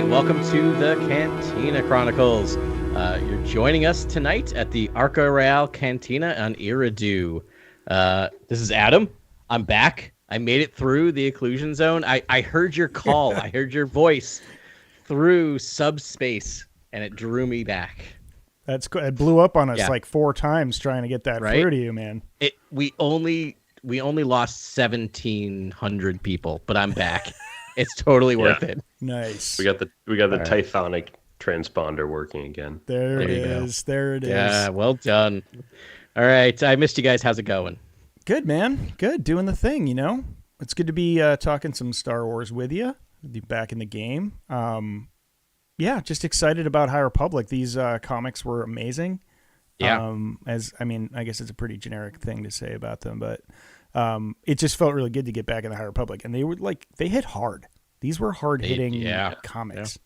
Welcome to the Cantina Chronicles. You're joining us tonight at the Arca Real Cantina on Eridu. This is Adam. I'm back. I made it through the occlusion zone. I heard your call. I heard your voice through subspace, and it drew me back. That's cool. It blew up on us like 4 times trying to get that through to you, man. We only lost 1,700 people, but I'm back. It's totally worth it. Nice. We got the Typhonic transponder working again. There it is. Yeah, well done. All right. I missed you guys. How's it going? Good, man. Good. Doing the thing, you know? It's good to be talking some Star Wars with you. Be back in the game. Just excited about High Republic. These comics were amazing. Yeah. I guess it's a pretty generic thing to say about them, but it just felt really good to get back in the High Republic. And they hit hard. These were hard-hitting comics.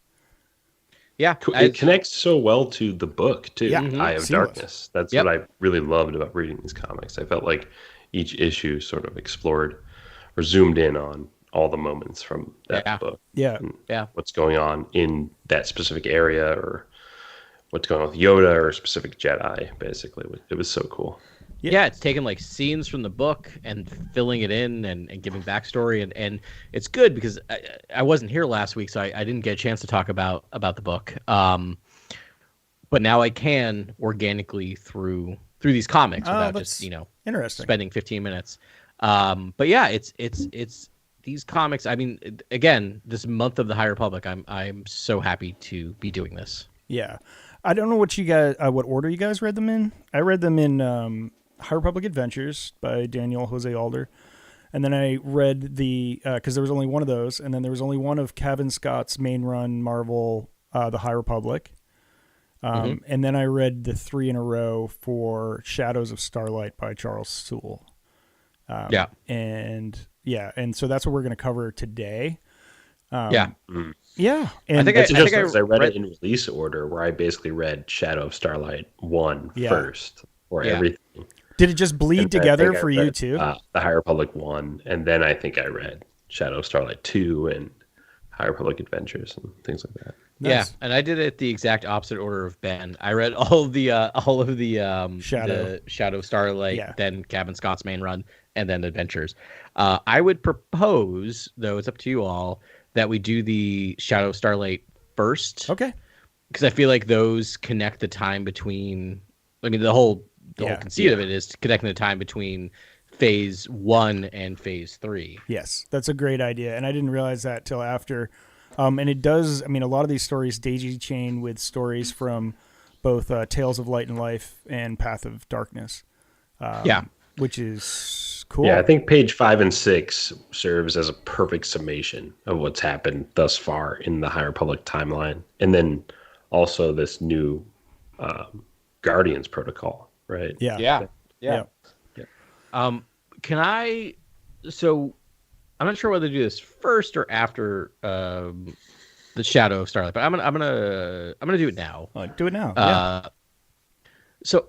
Yeah. It connects so well to the book, too, Eye of Darkness. That's what I really loved about reading these comics. I felt like each issue sort of explored or zoomed in on all the moments from that book. Yeah. What's going on in that specific area, or what's going on with Yoda or a specific Jedi, basically. It was so cool. Yeah, it's taking like scenes from the book and filling it in and giving backstory, and it's good because I wasn't here last week, so I didn't get a chance to talk about the book. But now I can organically through these comics without just interesting spending 15 minutes. But yeah, it's these comics. I mean, again, this month of the High Republic, I'm so happy to be doing this. Yeah, I don't know what you guys what order you guys read them in. I read them in High Republic Adventures by Daniel Jose Alder. And then I read because there was only one of those, and then there was only one of Kevin Scott's main run Marvel, The High Republic. And then I read the 3 in a row for Shadows of Starlight by Charles Soule. And so that's what we're going to cover today. And I think I read it in release order, where I basically read Shadow of Starlight 1 first for everything. Did it just bleed together for you too? The High Republic 1, and then I think I read Shadow of Starlight 2 and High Republic Adventures and things like that. Nice. Yeah, and I did it the exact opposite order of Ben. I read all of the Shadow of Starlight, then Kevin Scott's main run, and then Adventures. I would propose, though it's up to you all, that we do the Shadow of Starlight first. Okay. Because I feel like those connect the time between. I mean, the whole conceit of it is connecting the time between phase 1 and phase 3. Yes, that's a great idea. And I didn't realize that till after. And it does, I mean, a lot of these stories daisy chain with stories from both Tales of Light and Life and Path of Darkness. Which is cool. Yeah, I think page 5 and 6 serves as a perfect summation of what's happened thus far in the High Republic timeline. And then also this new Guardians protocol, right? Yeah. Can I? So I'm not sure whether to do this first or after the Shadow of Starlight, but I'm gonna do it now. Do it now. So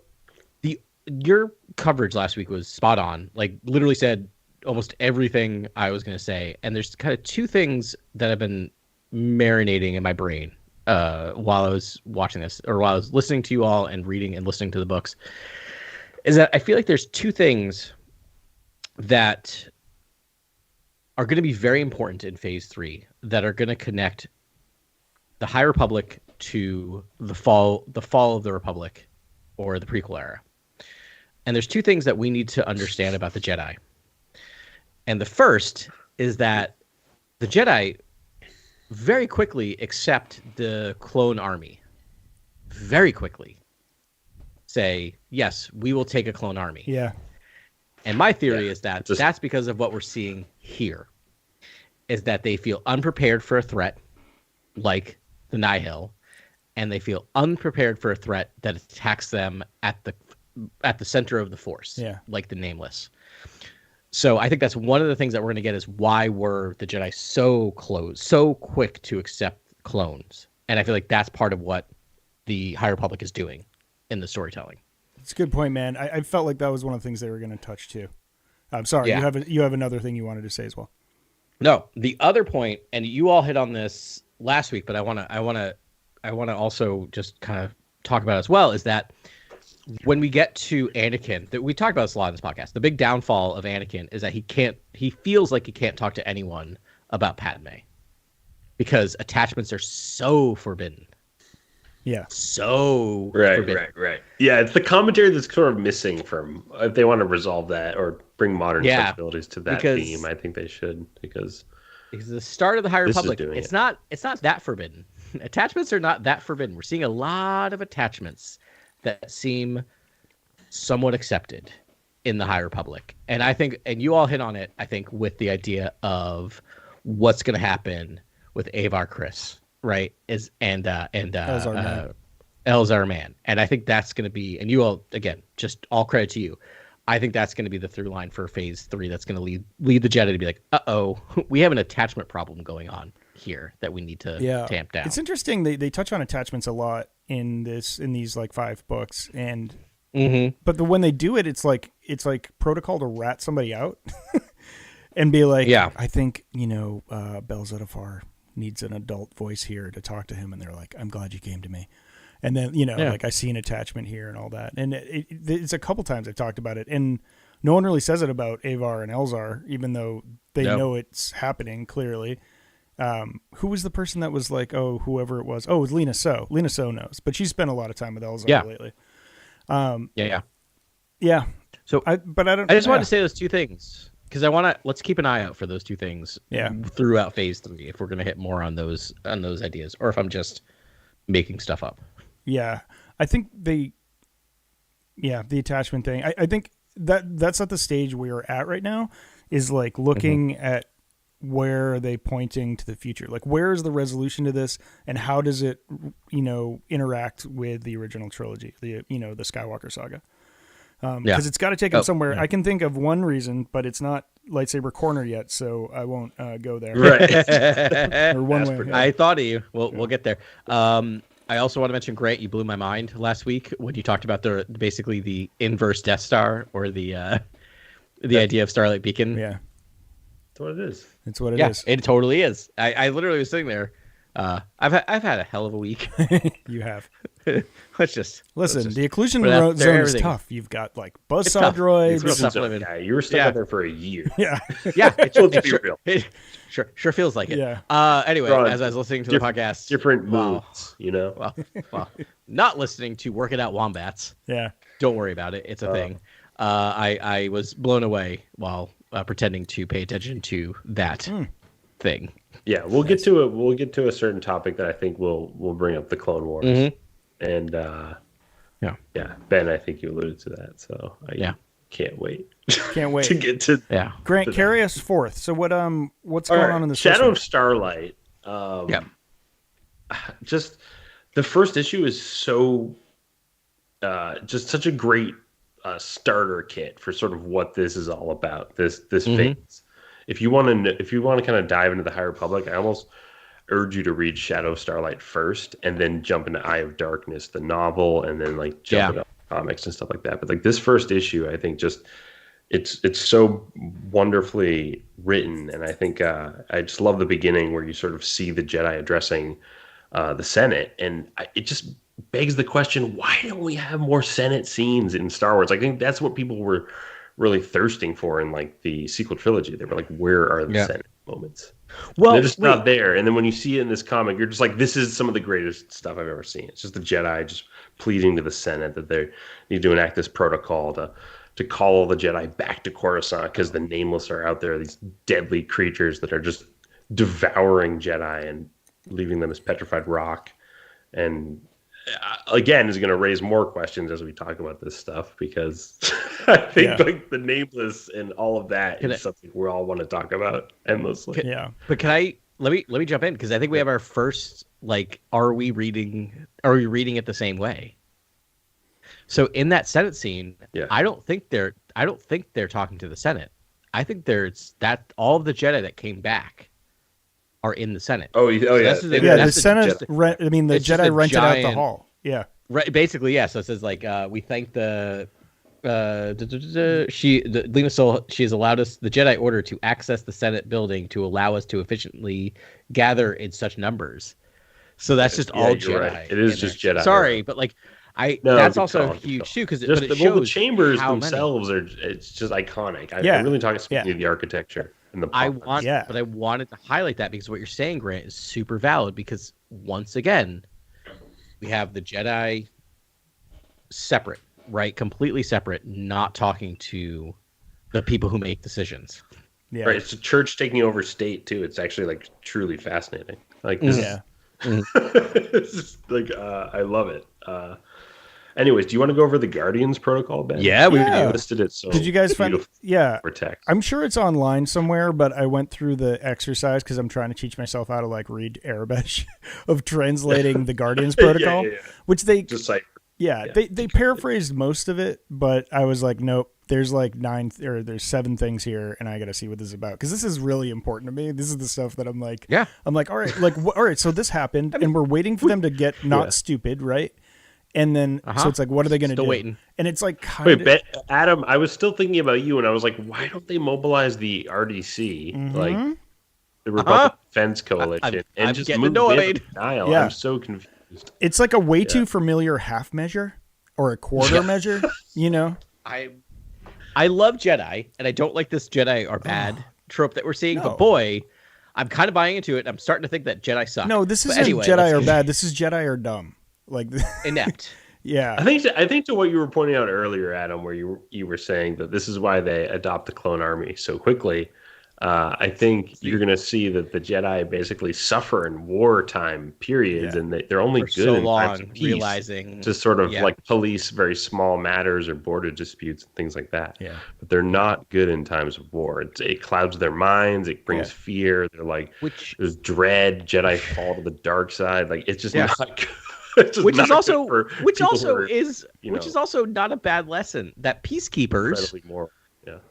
your coverage last week was spot on. Like, literally said almost everything I was gonna say, and there's kind of 2 things that have been marinating in my brain while I was watching this, or while I was listening to you all and reading and listening to the books, is that I feel like there's 2 things that are going to be very important in phase 3 that are going to connect the High Republic to the fall of the Republic, or the prequel era. And there's 2 things that we need to understand about the Jedi. And the first is that the Jedi very quickly accept the clone army. Very quickly say, yes, we will take a clone army. Yeah. And my theory is that that's because of what we're seeing here, is that they feel unprepared for a threat like the Nihil, and they feel unprepared for a threat that attacks them at the center of the Force, like the Nameless. So I think that's one of the things that we're going to get is why were the Jedi so quick to accept clones? And I feel like that's part of what the High Republic is doing in the storytelling. It's a good point, man. I felt like that was one of the things they were going to touch too. I'm sorry, you have another thing you wanted to say as well. No, the other point, and you all hit on this last week, but I want to also just kind of talk about it as well, is that when we get to Anakin, that we talked about this a lot in this podcast, the big downfall of Anakin is that he feels like he can't talk to anyone about Padme because attachments are so forbidden. Yeah. So right. Yeah, it's the commentary that's sort of missing from if they want to resolve that or bring modern sensibilities to that theme. I think they should because the start of the High Republic, it's not that forbidden. Attachments are not that forbidden. We're seeing a lot of attachments that seem somewhat accepted in the High Republic, and I think, and you all hit on it, I think, with the idea of what's going to happen with Avar Kriss. Right, Elzar Man, and I think that's going to be, and you all, again, just all credit to you. I think that's going to be the through line for Phase 3. That's going to lead the Jedi to be like, we have an attachment problem going on here that we need to tamp down. It's interesting they touch on attachments a lot in these like 5 books, and but when they do it, it's like protocol to rat somebody out and be like, I think Bel-Zettifar needs an adult voice here to talk to him, and they're like, I'm glad you came to me. And then like I see an attachment here and all that, and it's a couple times I've talked about it, and no one really says it about Avar and Elzar, even though they know it's happening clearly. Who was the person that was like, whoever it was, it was Lena So knows, but she's spent a lot of time with Elzar lately. So I just wanted to say those two things because let's keep an eye out for those two things throughout Phase 3 if we're going to hit more on those ideas, or if I'm just making stuff up. Yeah, I think the attachment thing. I think that's at the stage we're at right now, is like looking at where are they pointing to the future? Like, where is the resolution to this, and how does it, interact with the original trilogy, the Skywalker saga? Because it's got to take them somewhere. I can think of one reason, but it's not Lightsaber Corner yet, so I won't go there. Right. Or one way. I thought of you. We'll get there. I also want to mention, Grant, you blew my mind last week when you talked about basically the inverse Death Star, or the idea of Starlight Beacon. Yeah. That's what it is. It's what it is. It totally is. I literally was sitting there. I've had a hell of a week. You have. Let's just listen. The occlusion zone is tough. You've got like buzzsaw droids. It's tough living. Yeah, you were stuck out there for a year. Yeah. It sure feels like it. Yeah. Anyway, as I was listeing to the podcast, different moods. Well, not listening to Work It Out Wombats. Yeah. Don't worry about it. It's a thing. I was blown away while pretending to pay attention to that thing. Yeah, we'll get to a certain topic that I think will bring up the Clone Wars, and Ben, I think you alluded to that, so I can't wait. Can't wait to get to Grant. Carry us forth. So what's going on in the Shadow of Starlight? Just the first issue is so just such a great starter kit for sort of what this is all about. This phase. If you want to kind of dive into the High Republic, I almost urge you to read Shadow of Starlight first, and then jump into Eye of Darkness, the novel, and then like jump into comics and stuff like that. But like this first issue, I think just it's so wonderfully written, and I think I just love the beginning where you sort of see the Jedi addressing the Senate, and it just begs the question: why don't we have more Senate scenes in Star Wars? I think that's what people were really thirsting for in like the sequel trilogy. They were like, where are the Senate moments? Well, they're just not there. And then when you see it in this comic, you're just like, this is some of the greatest stuff I've ever seen. It's just the Jedi just pleading to the Senate that they need to enact this protocol to call all the Jedi back to Coruscant because the Nameless are out there, these deadly creatures that are just devouring Jedi. And leaving them as petrified rock. And again, is going to raise more questions as we talk about this stuff, because I think like the nameless and all of that is something we all want to talk about endlessly. But can I let me jump in, because I think we have our first, like, are we reading it the same way? So in that Senate scene, I don't think they're talking to the Senate. I think there's that all of the Jedi that came back are in the Senate. The Senate. The Jedi rented out the hall. Yeah. Right. Basically, yeah. So it says like, we thank Lena Soul. She has allowed us the Jedi Order to access the Senate building to allow us to efficiently gather in such numbers. So that's just all Jedi. Right. It is just Jedi. Sorry, but like that's also huge too, because the chambers themselves it's just iconic. I'm really talking speaking of the architecture and the but I wanted to highlight that because what you're saying, Grant, is super valid, because once again, we have the Jedi separate, right? Completely separate, not talking to the people who make decisions. Yeah. Right. It's a church taking over state too. It's actually like truly fascinating. Like this it's just, like I love it. Anyways, do you want to go over the Guardians protocol, Ben? Yeah, we listed it. So did you guys find? Yeah, text. I'm sure it's online somewhere, but I went through the exercise because I'm trying to teach myself how to like read Arabic of translating the Guardians protocol, which they just like they paraphrased most of it, but I was like, nope. There's like there's 7 things here, and I got to see what this is about, because this is really important to me. This is the stuff that I'm like, I'm like, all right, like, all right, so this happened, and we're waiting for them to get not stupid, right? And then, so it's like, what are they going to do? Waiting. And it's like, Adam, I was still thinking about you, and I was like, why don't they mobilize the RDC, like the Republican Defense Coalition, and just move in denial? I'm so confused. It's like a way too familiar half measure or a quarter measure, you know? I love Jedi, and I don't like this Jedi are bad trope that we're seeing, but boy, I'm kind of buying into it. I'm starting to think that Jedi suck. No, this isn't Jedi are bad. This is Jedi are dumb. Like inept. Yeah. I think to what you were pointing out earlier, Adam, where you were saying that this is why they adopt the clone army so quickly. I think you're going to see that the Jedi basically suffer in wartime periods, and they're only good so in long, times of peace, realizing to sort of like police very small matters or border disputes and things like that. Yeah. But they're not good in times of war. It clouds their minds. It brings fear. They're like, there's dread. Jedi fall to the dark side. Like, it's just not good. Which is also not a bad lesson, that peacekeepers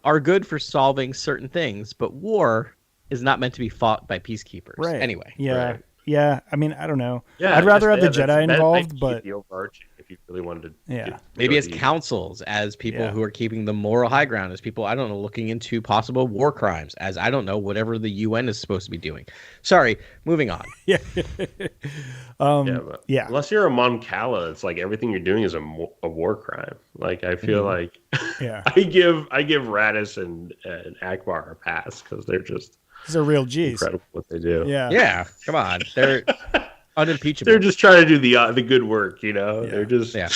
are good for solving certain things, but war is not meant to be fought by peacekeepers. Right. Anyway. Yeah. Right. Yeah. I mean, I don't know. Yeah, I'd rather have the Jedi involved, but the overarching, if you really wanted to. Maybe as councils, as people who are keeping the moral high ground, as people, I don't know, looking into possible war crimes, as I don't know, whatever the UN is supposed to be doing. Sorry, moving on. Unless you're a Mon Cala, it's like everything you're doing is a war crime. Like, I feel like I give Radis and Akbar a pass, because they're just real G's. Incredible what they do. Yeah. Come on, they're unimpeachable. They're just trying to do the good work, you know. They're just I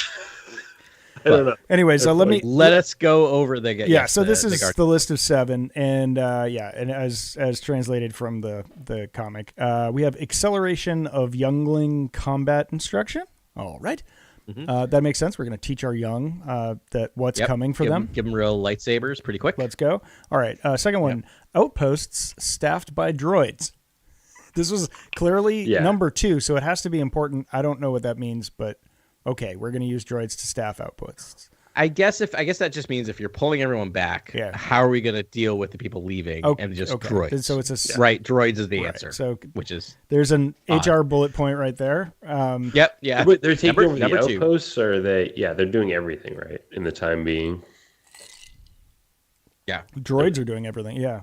don't know. Anyway, so let us go over the so this is the list of 7, and and as translated from the comic, we have acceleration of youngling combat instruction. All right. That makes sense. We're going to teach our young that what's coming for them. Give them real lightsabers pretty quick. Let's go. All right. Second one, outposts staffed by droids. This was clearly number 2, so it has to be important. I don't know what that means, but okay, we're going to use droids to staff outposts. I guess that just means if you're pulling everyone back, how are we going to deal with the people leaving and just droids? So it's droids is the answer. So which is there's an HR bullet point right there. They're taking over the outposts, or are they? Yeah, they're doing everything right in the time being. Yeah, droids are doing everything. Yeah,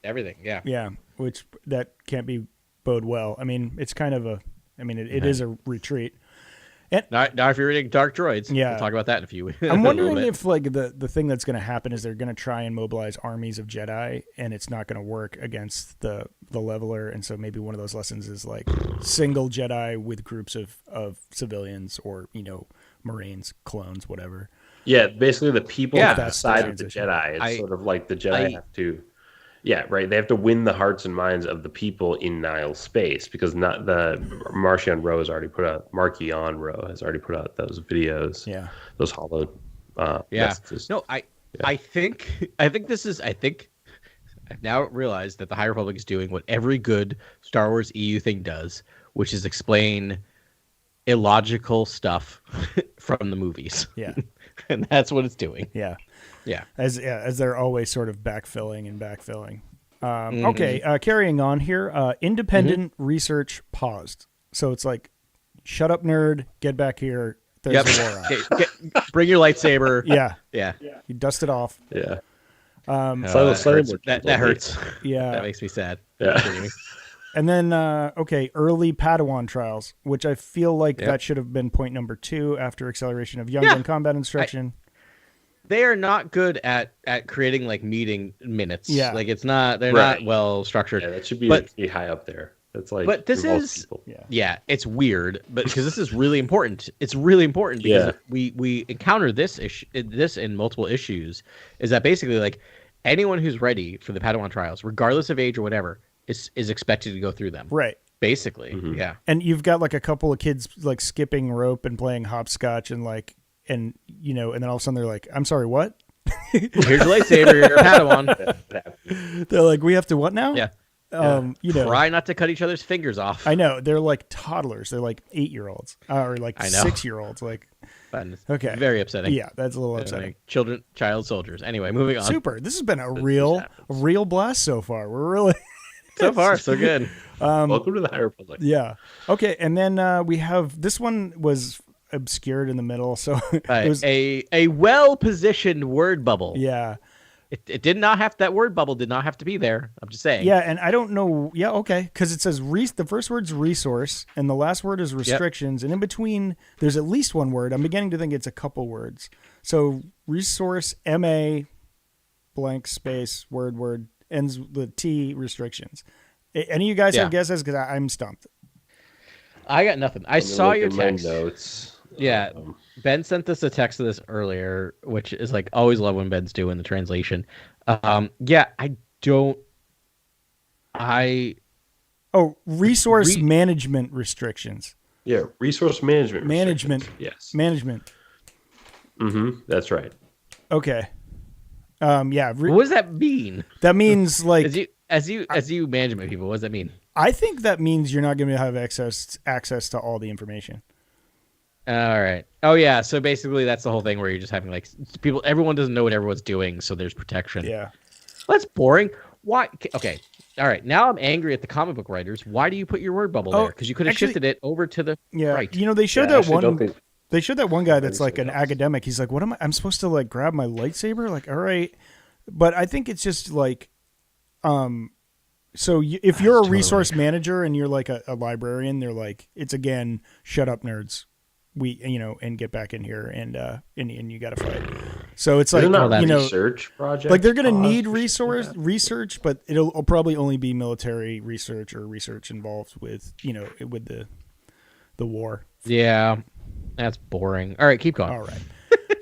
everything. Yeah, yeah, which that can't be bode well. I mean, it's kind of it is a retreat. And now, if you're reading Dark Droids, we'll talk about that in a few. I'm wondering if like the thing that's going to happen is they're going to try and mobilize armies of Jedi, and it's not going to work against the leveler. And so maybe one of those lessons is like single Jedi with groups of civilians, or Marines, clones, whatever. Yeah, basically the people on the side of the Jedi. It's sort of like the Jedi have to Yeah, right. They have to win the hearts and minds of the people in Nile space because not the Marchion Row has already put out Marchion Row has already put out those videos, Yeah. those hollow Yeah. messages. No, I think this is I've now realized that the High Republic is doing what every good Star Wars EU thing does, which is explain illogical stuff from the movies. Yeah. And that's what it's doing. Yeah. Yeah. As they're always sort of backfilling and backfilling. Okay, carrying on here. Independent research paused. So it's like, shut up, nerd. Get back here. There's a war on. Bring your lightsaber. Yeah. Yeah. You dust it off. Yeah. That hurts. Yeah. That makes me sad. Yeah. And then, early Padawan trials, which I feel like that should have been point number 2 after acceleration of young gun combat instruction. They are not good at creating like meeting minutes. Yeah. Like they're not well structured. Yeah, that should be pretty high up there. That's like, but this is, people. It's weird, but because this is really important. It's really important because we encounter this in multiple issues, is that basically like anyone who's ready for the Padawan trials, regardless of age or whatever, is expected to go through them. Right. Basically. Yeah. And you've got like a couple of kids like skipping rope and playing hopscotch and like, and then all of a sudden they're like, I'm sorry, what? Here's your lightsaber, you're a Padawan. They're like, we have to what now? Yeah. Try not to cut each other's fingers off. I know. They're like toddlers. They're like 8-year-olds or like 6-year-olds. Like, okay. Very upsetting. Yeah, that's a little upsetting. Like child soldiers. Anyway, moving on. Super. This has been a real blast so far. We're really so far so good. Welcome to the High Republic. Yeah. Okay, and then we have this one was obscured in the middle, so it was a well-positioned word bubble. Yeah. It did not have that word bubble did not have to be there. I'm just saying. Yeah, and I don't know. Yeah, okay, because it says the first word's resource, and the last word is restrictions, and in between there's at least one word. I'm beginning to think it's a couple words. So resource, MA, blank space, word ends with T, restrictions. Any of you guys have guesses? Because I'm stumped. I got nothing. I saw your text. Notes. Yeah, Ben sent us a text of this earlier, which is like always love when Ben's doing the translation. Resource management restrictions. Yeah, resource management. Yes. Management. That's right. Okay. What does that mean? That means like as you management people. What does that mean? I think that means you're not going to have access to all the information. All right. Oh yeah. So basically, that's the whole thing where you're just having like people. Everyone doesn't know what everyone's doing, so there's protection. Yeah. That's boring. Why? Okay. All right. Now I'm angry at the comic book writers. Why do you put your word bubble there? Because you could have shifted it over to the right. You know, they showed that one. They showed that one guy that's like an academic. He's like, "What am I? I'm supposed to like grab my lightsaber? Like, all right." But I think it's just like, so if you're a resource manager and you're like a librarian, they're like, it's again, shut up, nerds. And get back in here and you got to fight. So it's like, research project. Like they're going to need research, but it'll probably only be military research or research involved with, with the war. Yeah. That's boring. All right, keep going. All right.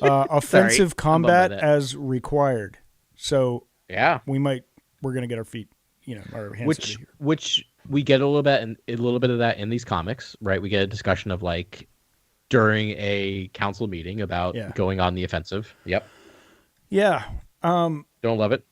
Offensive combat as required. So yeah, we're going to get our feet, our hands. Which we get a little bit of that in these comics, right? We get a discussion of like during a council meeting about going on the offensive. Yep. Yeah. Don't love it.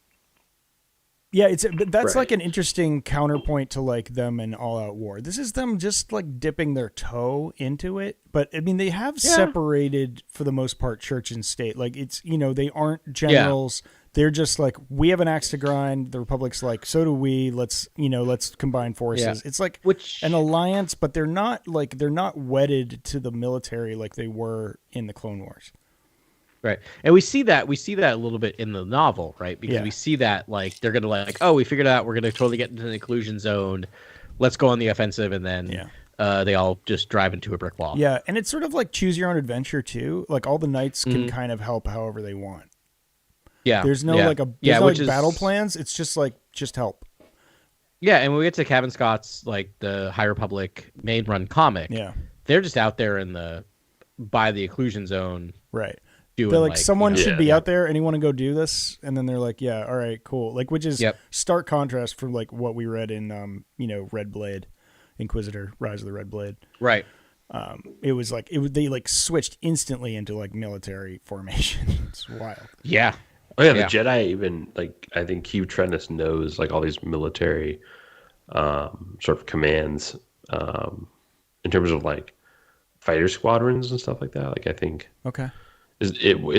Yeah, that's like an interesting counterpoint to like them in All Out War. This is them just like dipping their toe into it, but I mean they have separated for the most part church and state. Like it's they aren't generals. Yeah. They're just like, we have an axe to grind. The Republic's like, so do we. Let's combine forces. Yeah. It's like an alliance, but they're not wedded to the military like they were in the Clone Wars. Right. And we see that a little bit in the novel, right? Because we see that like they're gonna like, oh, we figured out we're gonna totally get into the inclusion zone. Let's go on the offensive, and then they all just drive into a brick wall. Yeah, and it's sort of like choose your own adventure too. Like all the knights can kind of help however they want. Yeah. There's no battle plans. It's just like help. Yeah, and when we get to Kevin Scott's like the High Republic main run comic, they're just out there by the inclusion zone. Right. doing They're like, like someone should be Yeah. out there. Anyone to go do this? And then they're like, yeah, all right, cool. Like, which is Yep. stark contrast from like what we read in, Red Blade, Inquisitor, Rise of the Red Blade. right. It was like they like switched instantly into like military formation. It's wild. Yeah. Oh yeah, Yeah. the Jedi even like I think Hugh Trennis knows like all these military sort of commands in terms of like fighter squadrons and stuff like that. Like I think Okay. is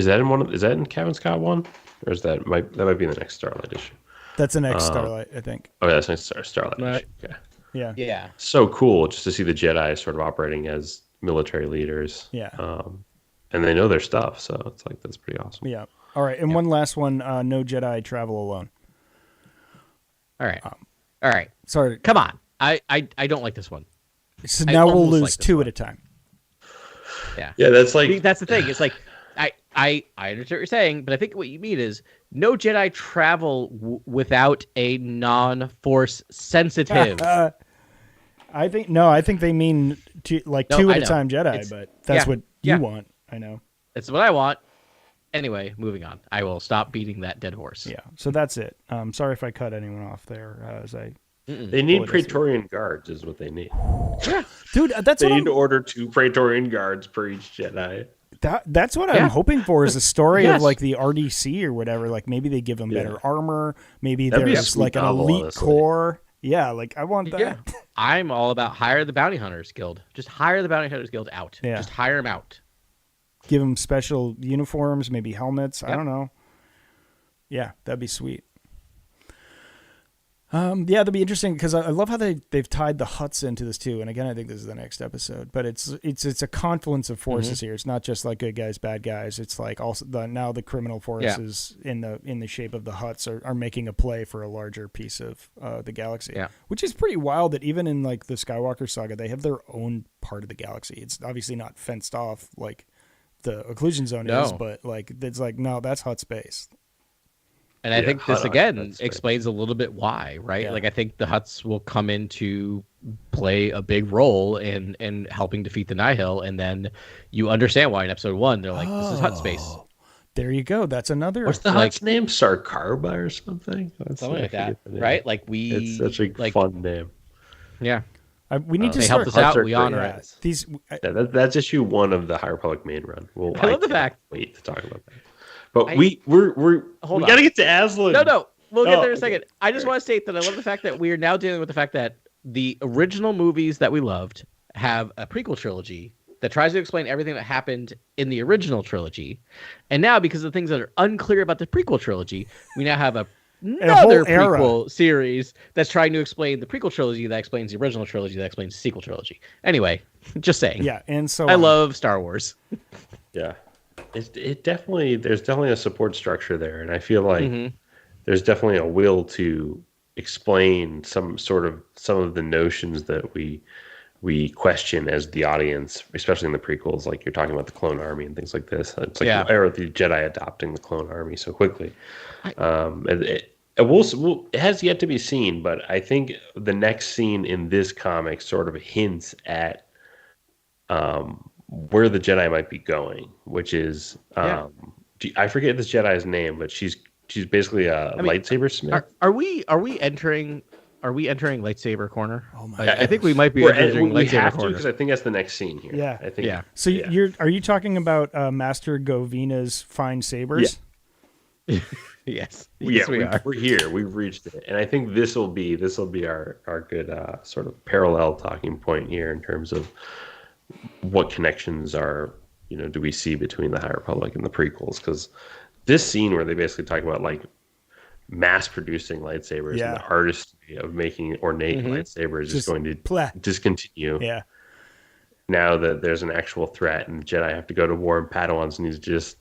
that in Kevin Scott one, or is that might be in the next Starlight issue? That's the next Starlight, I think. Oh yeah, that's next Starlight Right. issue. Okay. Yeah. Yeah. So cool just to see the Jedi sort of operating as military leaders. Yeah. And they know their stuff, so it's like that's pretty awesome. Yeah. All right. And one last one. No Jedi travel alone. All right. All right. Sorry. Come on. I don't like this one. So I now we'll almost lose like this two one. at a time. Yeah, that's I like think that's the thing. It's like I understand what you're saying, but I think what you mean is no Jedi travel without a non-force sensitive. I think they mean two No, at I a know. time Jedi, It's- but that's yeah, what you yeah. want. I know. That's what I want. Anyway, moving on. I will stop beating that dead horse. Yeah. So that's it. Sorry if I cut anyone off there. As I, they need Well, it is Praetorian guards is what they need. dude, that's They what need to order 2 Praetorian guards per each Jedi. that's what I'm Yeah. hoping for is a story Yes. of like the RDC or whatever. Like maybe they give them better armor. Maybe That'd be a there's sweet like an novel, elite honestly. corps. Yeah. Like I want that. Yeah. I'm all about hire the Bounty Hunters Guild. Just hire the Bounty Hunters Guild out. Yeah. Just hire them out. Give them special uniforms, maybe helmets. I Yep. don't know. Yeah, that'd be sweet. Yeah, that'd be interesting because I love how they've tied the Hutts into this too. And again, I think this is the next episode, but it's a confluence of forces here. It's not just like good guys, bad guys. It's like also now the criminal forces in the shape of the Hutts are making a play for a larger piece of the galaxy. Yeah. Which is pretty wild that even in like the Skywalker saga, they have their own part of the galaxy. It's obviously not fenced off like the occlusion zone is, No. but like it's like no, that's Hutt space. And I Yeah, think this Hutt- again that's great. explains a little bit why, right? Yeah. Like I think the Hutts will come in to play a big role in helping defeat the Nihil, and then you understand why in episode 1 they're like, this is Hutt space. Oh, there you go. That's another. What's the Like- Hutt's name? Sarkarba or something? Something like that, forget the name. right? Like we It's such a like fun name. yeah. We need to They start. helped us out. Hutts are We great. honor Yeah, it. these. Yeah, that's issue 1 of the High Republic main run. Well, I love the can't fact- Wait to talk about that. But I- we're Hold we on. gotta get to Aslan. No, we'll get Oh, there in a okay. second. I just want to state that I love the fact that we are now dealing with the fact that the original movies that we loved have a prequel trilogy that tries to explain everything that happened in the original trilogy. And now, because of things that are unclear about the prequel trilogy, we now have another whole era. prequel series that's trying to explain the prequel trilogy that explains the original trilogy that explains the sequel trilogy. Anyway, just saying. Yeah, and so I love Star Wars. Yeah, there's definitely a support structure there, and I feel like Mm-hmm. there's definitely a will to explain some of the notions that we question as the audience, especially in the prequels. Like you're talking about the clone army and things like this. It's like Yeah. or the Jedi adopting the clone army so quickly. It has yet to be seen, but I think the next scene in this comic sort of hints at where the Jedi might be going, which is I forget this Jedi's name, but she's basically a lightsaber smith. Are we entering lightsaber corner? Oh my I I think we might be We're- entering we lightsaber have to corner. because I think that's the next scene here. Yeah. I think. Yeah. So are you talking about Master Govina's fine sabers? Yes. Yeah, Yes, we are. we're here. We've reached it, and I think this will be our good sort of parallel talking point here in terms of what connections do we see between the High Republic and the prequels? Because this scene where they basically talk about like mass producing lightsabers Yeah. and the artistry of making ornate lightsabers is Just going to pleh. discontinue Yeah. now that there's an actual threat and the Jedi have to go to war and Padawans need to just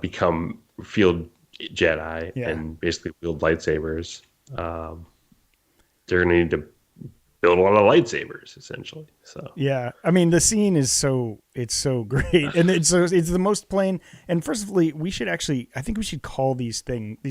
become field Jedi Yeah. and basically wield lightsabers. They're going to need to build a lot of lightsabers essentially. So Yeah, I mean the scene is so great, and it's the most plain. And first of all, I think we should call these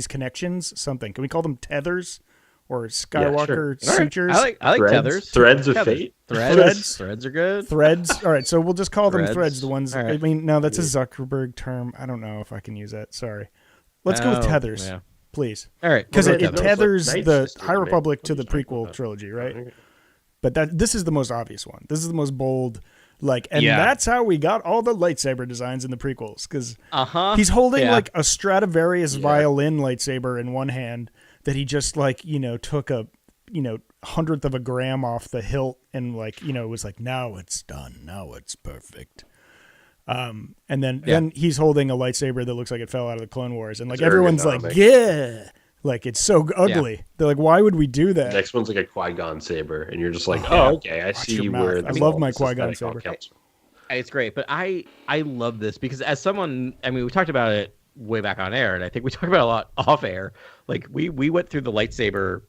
connections something. Can we call them tethers or Skywalker All right. sutures. I like tethers. Threads of Tethers. fate. Threads are good. Threads. All right, so we'll just call them Threads. threads. The ones. All right. I mean, no, that's a Zuckerberg term. I don't know if I can use that. Sorry. Let's go with tethers, yeah. please, All right, because we'll it go with tethers Night the Sisters, High man. Republic to What the are you talking prequel about? trilogy, right? But this is the most obvious one. This is the most bold. And Yeah. that's how we got all the lightsaber designs in the prequels, because he's He's holding like a Stradivarius violin lightsaber in one hand that he just took a 100th of a gram off the hilt and was like, now it's done, now it's perfect. And then he's holding a lightsaber that looks like it fell out of the Clone Wars, and everyone's like, yeah, it's so ugly. Yeah. They're like, why would we do that? Next one's like a Qui-Gon saber, and you're just like, okay, I see where. I love my Qui-Gon saber. It's great, but I love this because as someone, I mean, we talked about it way back on air, and I think we talked about it a lot off air. Like we went through the lightsaber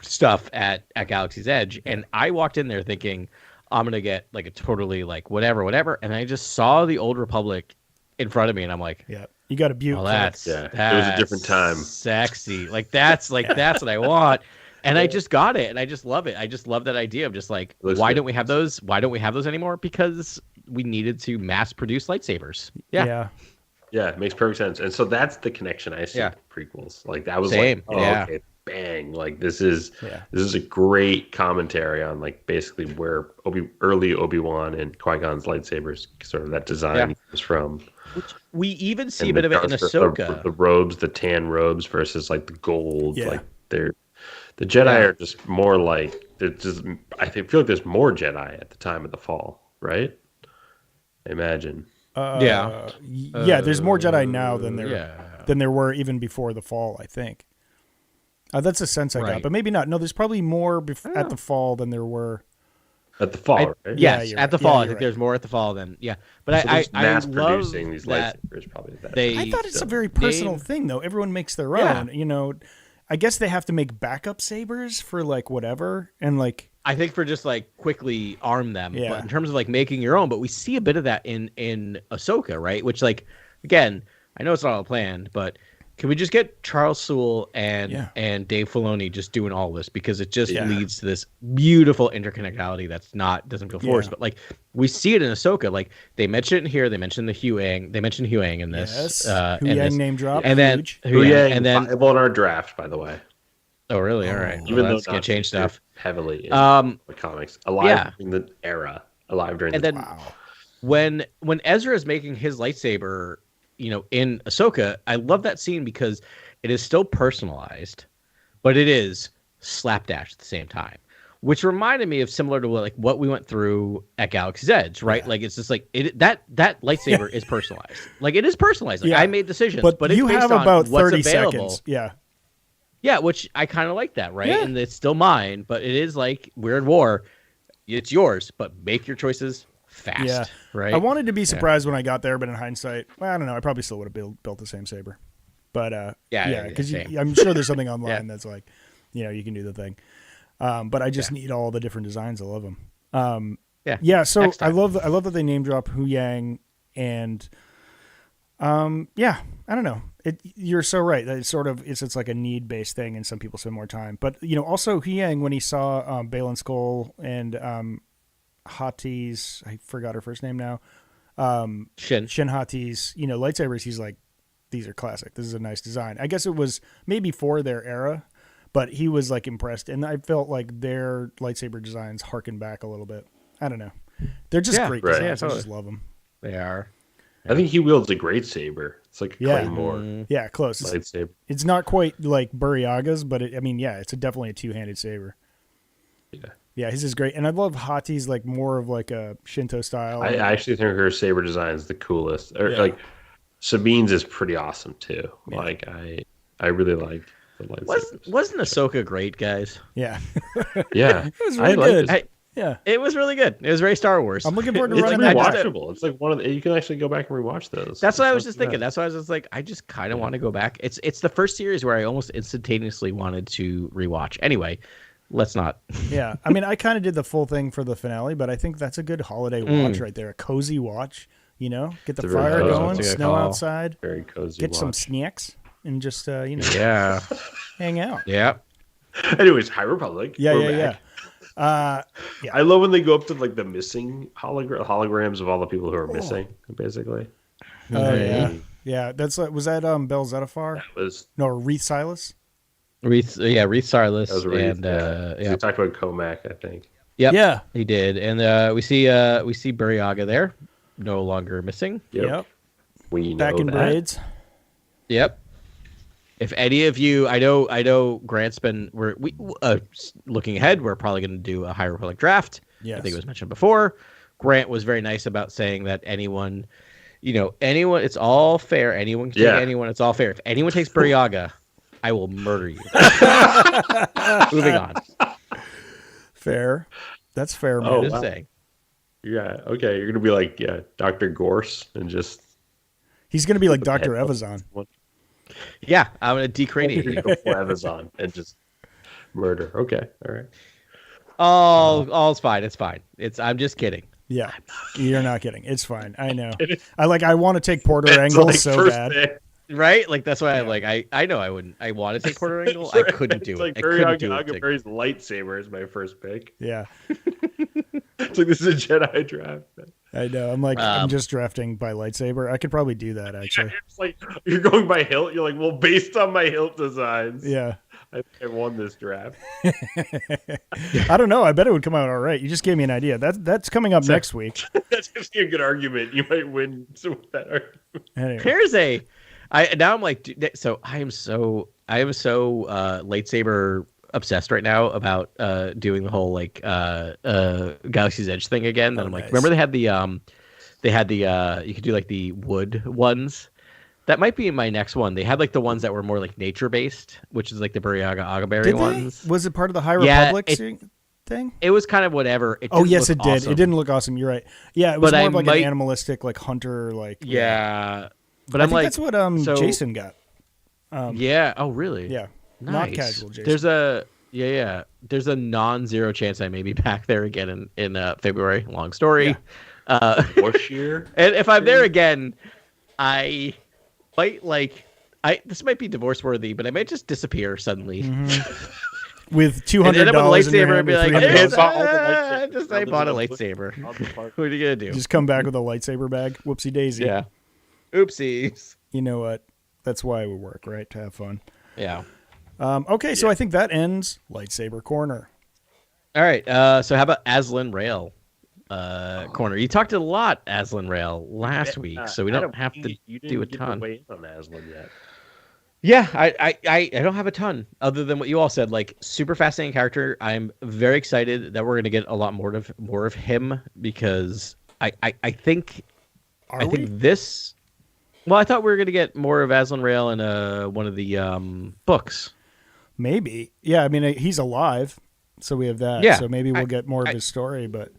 stuff at Galaxy's Edge, and I walked in there thinking I'm gonna get like a totally like whatever, and I just saw the Old Republic in front of me, and I'm like, yeah, you got a beautiful. Oh, that's it was a different time. Sexy, that's what I want. And I just got it, and I just love it. I just love that idea of just like, why don't we have those? Why don't we have those anymore? Because we needed to mass produce lightsabers. Yeah, it makes perfect sense. And so that's the connection I see to prequels. Like that was Same. like, okay, bang! Like this is a great commentary on like basically where early Obi-Wan and Qui-Gon's lightsabers, sort of that design is from. Which we even see a bit of it in Ahsoka. The robes, the tan robes versus like the gold, like the Jedi are just more like I feel like there's more Jedi at the time of the fall, right? I imagine. There's more Jedi now than there were even before the fall, I think. That's a sense I got, but maybe not. No, there's probably more at the fall than there were at the fall. Right? Yes, at the fall. I think there's more at the fall than But so I mass love producing these lightsabers probably. I thought it's a very personal thing, though. Everyone makes their own. You know, I guess they have to make backup sabers for like whatever, and like I think for just like quickly arm them. But in terms of like making your own, but we see a bit of that in Ahsoka, right? Which like again, I know it's not all planned, but can we just get Charles Soule and Dave Filoni just doing all this, because it just leads to this beautiful interconnectality doesn't feel forced, but like we see it in Ahsoka. Like they mention it in here, they mention the Huyang, they mention Huyang in this. Huyang name drop, and then Huyang, and then viable in our draft, by the way. Oh really? All right. Even though that's gonna change stuff heavily in the comics, alive during the era, when Ezra is making his lightsaber, in Ahsoka, I love that scene because it is still personalized, but it is slapdash at the same time, which reminded me of similar to what we went through at Galaxy's Edge, right? Like it's just like that lightsaber is personalized. Like it is personalized. Like I made decisions, but it's you based have on about what's 30 available. seconds. Yeah, which I kind of like that, right? And it's still mine, but it is like Weird War. It's yours, but make your choices fast, right? I wanted to be surprised when I got there, but in hindsight, I don't know. I probably still would have built the same saber. But because I'm sure there's something online that's like, you can do the thing. But I just need all the different designs. I love them. So I love that they name drop Huyang, and I don't know. You're so right. That it's like a need based thing, and some people spend more time. But also Huyang, when he saw Baylan Skoll and Hati's, I forgot her first name now. Shin Hati's, lightsabers. He's like, these are classic. This is a nice design. I guess it was maybe for their era, but he was like impressed, and I felt like their lightsaber designs harken back a little bit. I don't know. They're just great designs. I just love them. They are. I think he wields a great saber. It's like a claymore. Yeah, close. Lightsaber. It's not quite like Burryaga's, but it's definitely a two-handed saber. Yeah, his is great, and I love Hati's like more of like a Shinto style. I actually think her saber design is the coolest. Like Sabine's is pretty awesome too. Yeah. Like I really like the lightsabers. Wasn't Ahsoka great, guys? Yeah, it was really good. It was really good. It was very Star Wars. I'm looking forward to it's running like that. rewatchable. It's like you can actually go back and rewatch those. That's what I was just thinking. That's why I was just like, I just kind of want to go back. It's the first series where I almost instantaneously wanted to rewatch. Anyway, let's not. Yeah, I mean, I kind of did the full thing for the finale, but I think that's a good holiday watch right there. A cozy watch. Get the fire going, snow outside, very cozy. Get some snacks and just hang out. Yeah. Anyways, High Republic. Yeah, we're yeah, back. yeah. I love when they go up to like the missing holograms of all the people who are missing, basically. Oh Okay. yeah, yeah. That's was that Bel Zettifar? That was No, Reith Silas. Reith that was Silas, Reef, and yeah. 'Cause yeah, we talked about Comac, I think. yep, Yeah. he did, and we see Buryaga there, no longer missing. Yep. We know Back in that. braids. Yep. If any of you, I know Grant's been looking ahead. We're probably going to do a High Republic draft. Yes. I think it was mentioned before. Grant was very nice about saying that anyone, it's all fair. Anyone can take anyone. It's all fair. If anyone takes Buryaga, I will murder you. Moving on. Fair. That's fair, man. Oh, Just wow. saying. Yeah. Okay. You're gonna be like Dr. Gorse and just He's gonna be like Dr. Evazan. Yeah, I'm going to decraniate you. go for Amazon and just murder. Okay. All right. All's fine. It's fine. I'm just kidding. Yeah. You're not kidding. It's fine. I know. I want to take Porter It's Angle like so first bad. day. Right? Like that's why I know I wouldn't. I want to take Porter Angle. I couldn't do It's it. like I couldn't do it. Agaberry's lightsaber is my first pick. Yeah. It's like this is a Jedi draft. I know. I'm just drafting by lightsaber. I could probably do that actually. It's like you're going by hilt. You're like, well, based on my hilt designs, Yeah. I think I won this draft. I don't know. I bet it would come out all right. You just gave me an idea. That's coming up next week. That's actually a good argument. You might win with that argument. Anyway. Now I'm like, dude, so I am so lightsaber obsessed right now about doing the whole like Galaxy's Edge thing again. And I'm like, nice. remember they had the you could do like the wood ones. That might be my next one. They had like the ones that were more like nature based, which is like the Buryaga Agaberry Did ones. they? Was it part of the High Yeah, Republic thing? It was kind of whatever. It Oh didn't yes, look it did. awesome. It didn't look awesome. You're right. Yeah, it was But more I of like might- an animalistic, like hunter, like Yeah, but I I'm think like, that's what so- Jason got. Yeah. Oh, really? Yeah, Nice. not casual Jason. There's a There's a non-zero chance I may be back there again in February. Long story. Yeah. Bush year. And if I'm there again, I might this might be divorce worthy, but I might just disappear suddenly. With And end up $200 with in a your lightsaber hand and be or like, $300. I bought a lightsaber. What are you gonna do? Just come back with a lightsaber bag. Whoopsie daisy. Yeah. Oopsies. You know what? That's why we work, right? To have fun. Yeah. Okay, so I think that ends lightsaber corner. All right. So how about Aslan Rail corner? You talked a lot Aslan Rail last week, so we don't have to do a ton. Wait on Aslan yet. Yeah, I don't have a ton other than what you all said. Like, super fascinating character. I'm very excited that we're gonna get a lot more of him because I think Are we? this. Well, I thought we were gonna get more of Aslan Rail in one of the books. Maybe. Yeah, I mean, he's alive, so we have that. Yeah, So maybe we'll get more of his story, but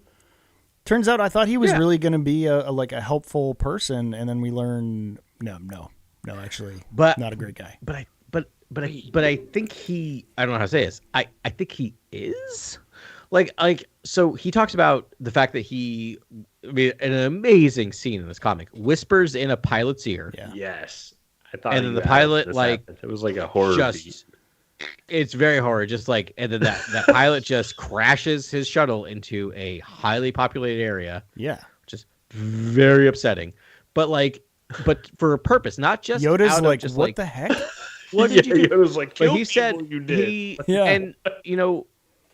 turns out I thought he was really going to be a helpful person, and then we learn no, actually, But not a great guy. But I think he. I don't know how to say this. I think he is. So he talks about the fact that he, an amazing scene in this comic, whispers in a pilot's ear. Yeah. Yes, I thought. And then the pilot, it was like a horror beat. It's very horror. Just like, and then that pilot just crashes his shuttle into a highly populated area. Yeah. Which is very upsetting. But for a purpose, not just Yoda's out of like, just what the heck? What did you do? It was like, But kill he said people, you did. and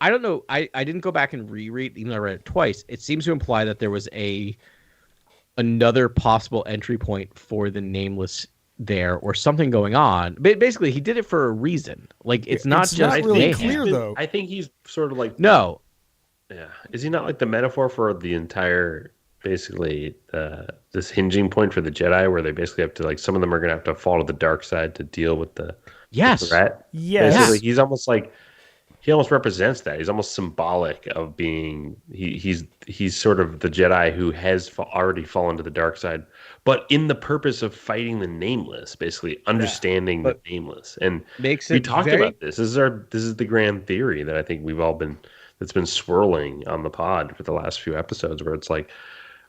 I don't know. I didn't go back and reread, even though I read it twice. It seems to imply that there was another possible entry point for the Nameless there, or something going on. But basically, he did it for a reason. Like, it's not just really mayhem. clear, though. I think he's sort of like No, Yeah, is he not like the metaphor for the entire, basically, this hinging point for the Jedi, where they basically have to, like, some of them are gonna have to fall to the dark side to deal with the threat. Yes. Basically, he's almost like, he almost represents that. He's almost symbolic of being he's sort of the Jedi who has already fallen to the dark side, but in the purpose of fighting the Nameless, basically understanding the Nameless. And makes we it talked very- about this. This is the grand theory that I think we've all been, that's been swirling on the pod for the last few episodes, where it's like,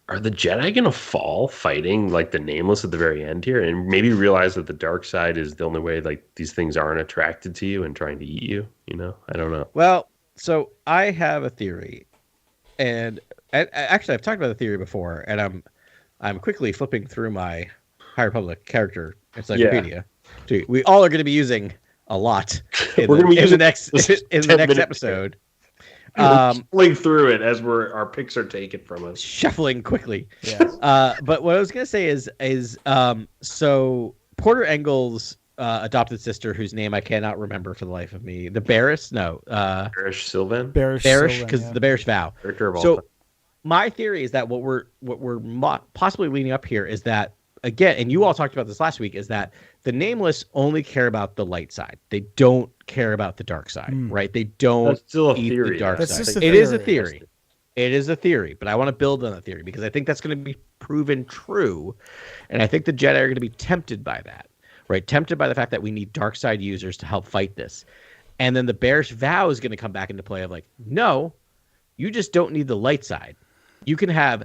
are the Jedi gonna fall fighting like the Nameless at the very end here, and maybe realize that the dark side is the only way like these things aren't attracted to you and trying to eat you? You know, I don't know. Well, so I have a theory, and actually I've talked about the theory before, and I'm quickly flipping through my High Republic character encyclopedia. We all are going to be using a lot in the next episode. Pulling through it as our picks are taken from us, shuffling quickly. Yeah. But what I was going to say is so Porter Engel's adopted sister, whose name I cannot remember for the life of me, the Barrish, Barish Sylvan, Barrish, because the Barrish vow. So my theory is that what we're possibly leading up here is that, again, and you all talked about this last week, is that the Nameless only care about the light side. They don't care about the dark side, right? They don't That's still a eat theory, the dark That's side. just a It is a theory. theory. It is a theory, but I want to build on that theory because I think that's going to be proven true, and I think the Jedi are going to be tempted by that, right? Tempted by the fact that we need dark side users to help fight this, and then the Bearish vow is going to come back into play of like, no, you just don't need the light side. You can have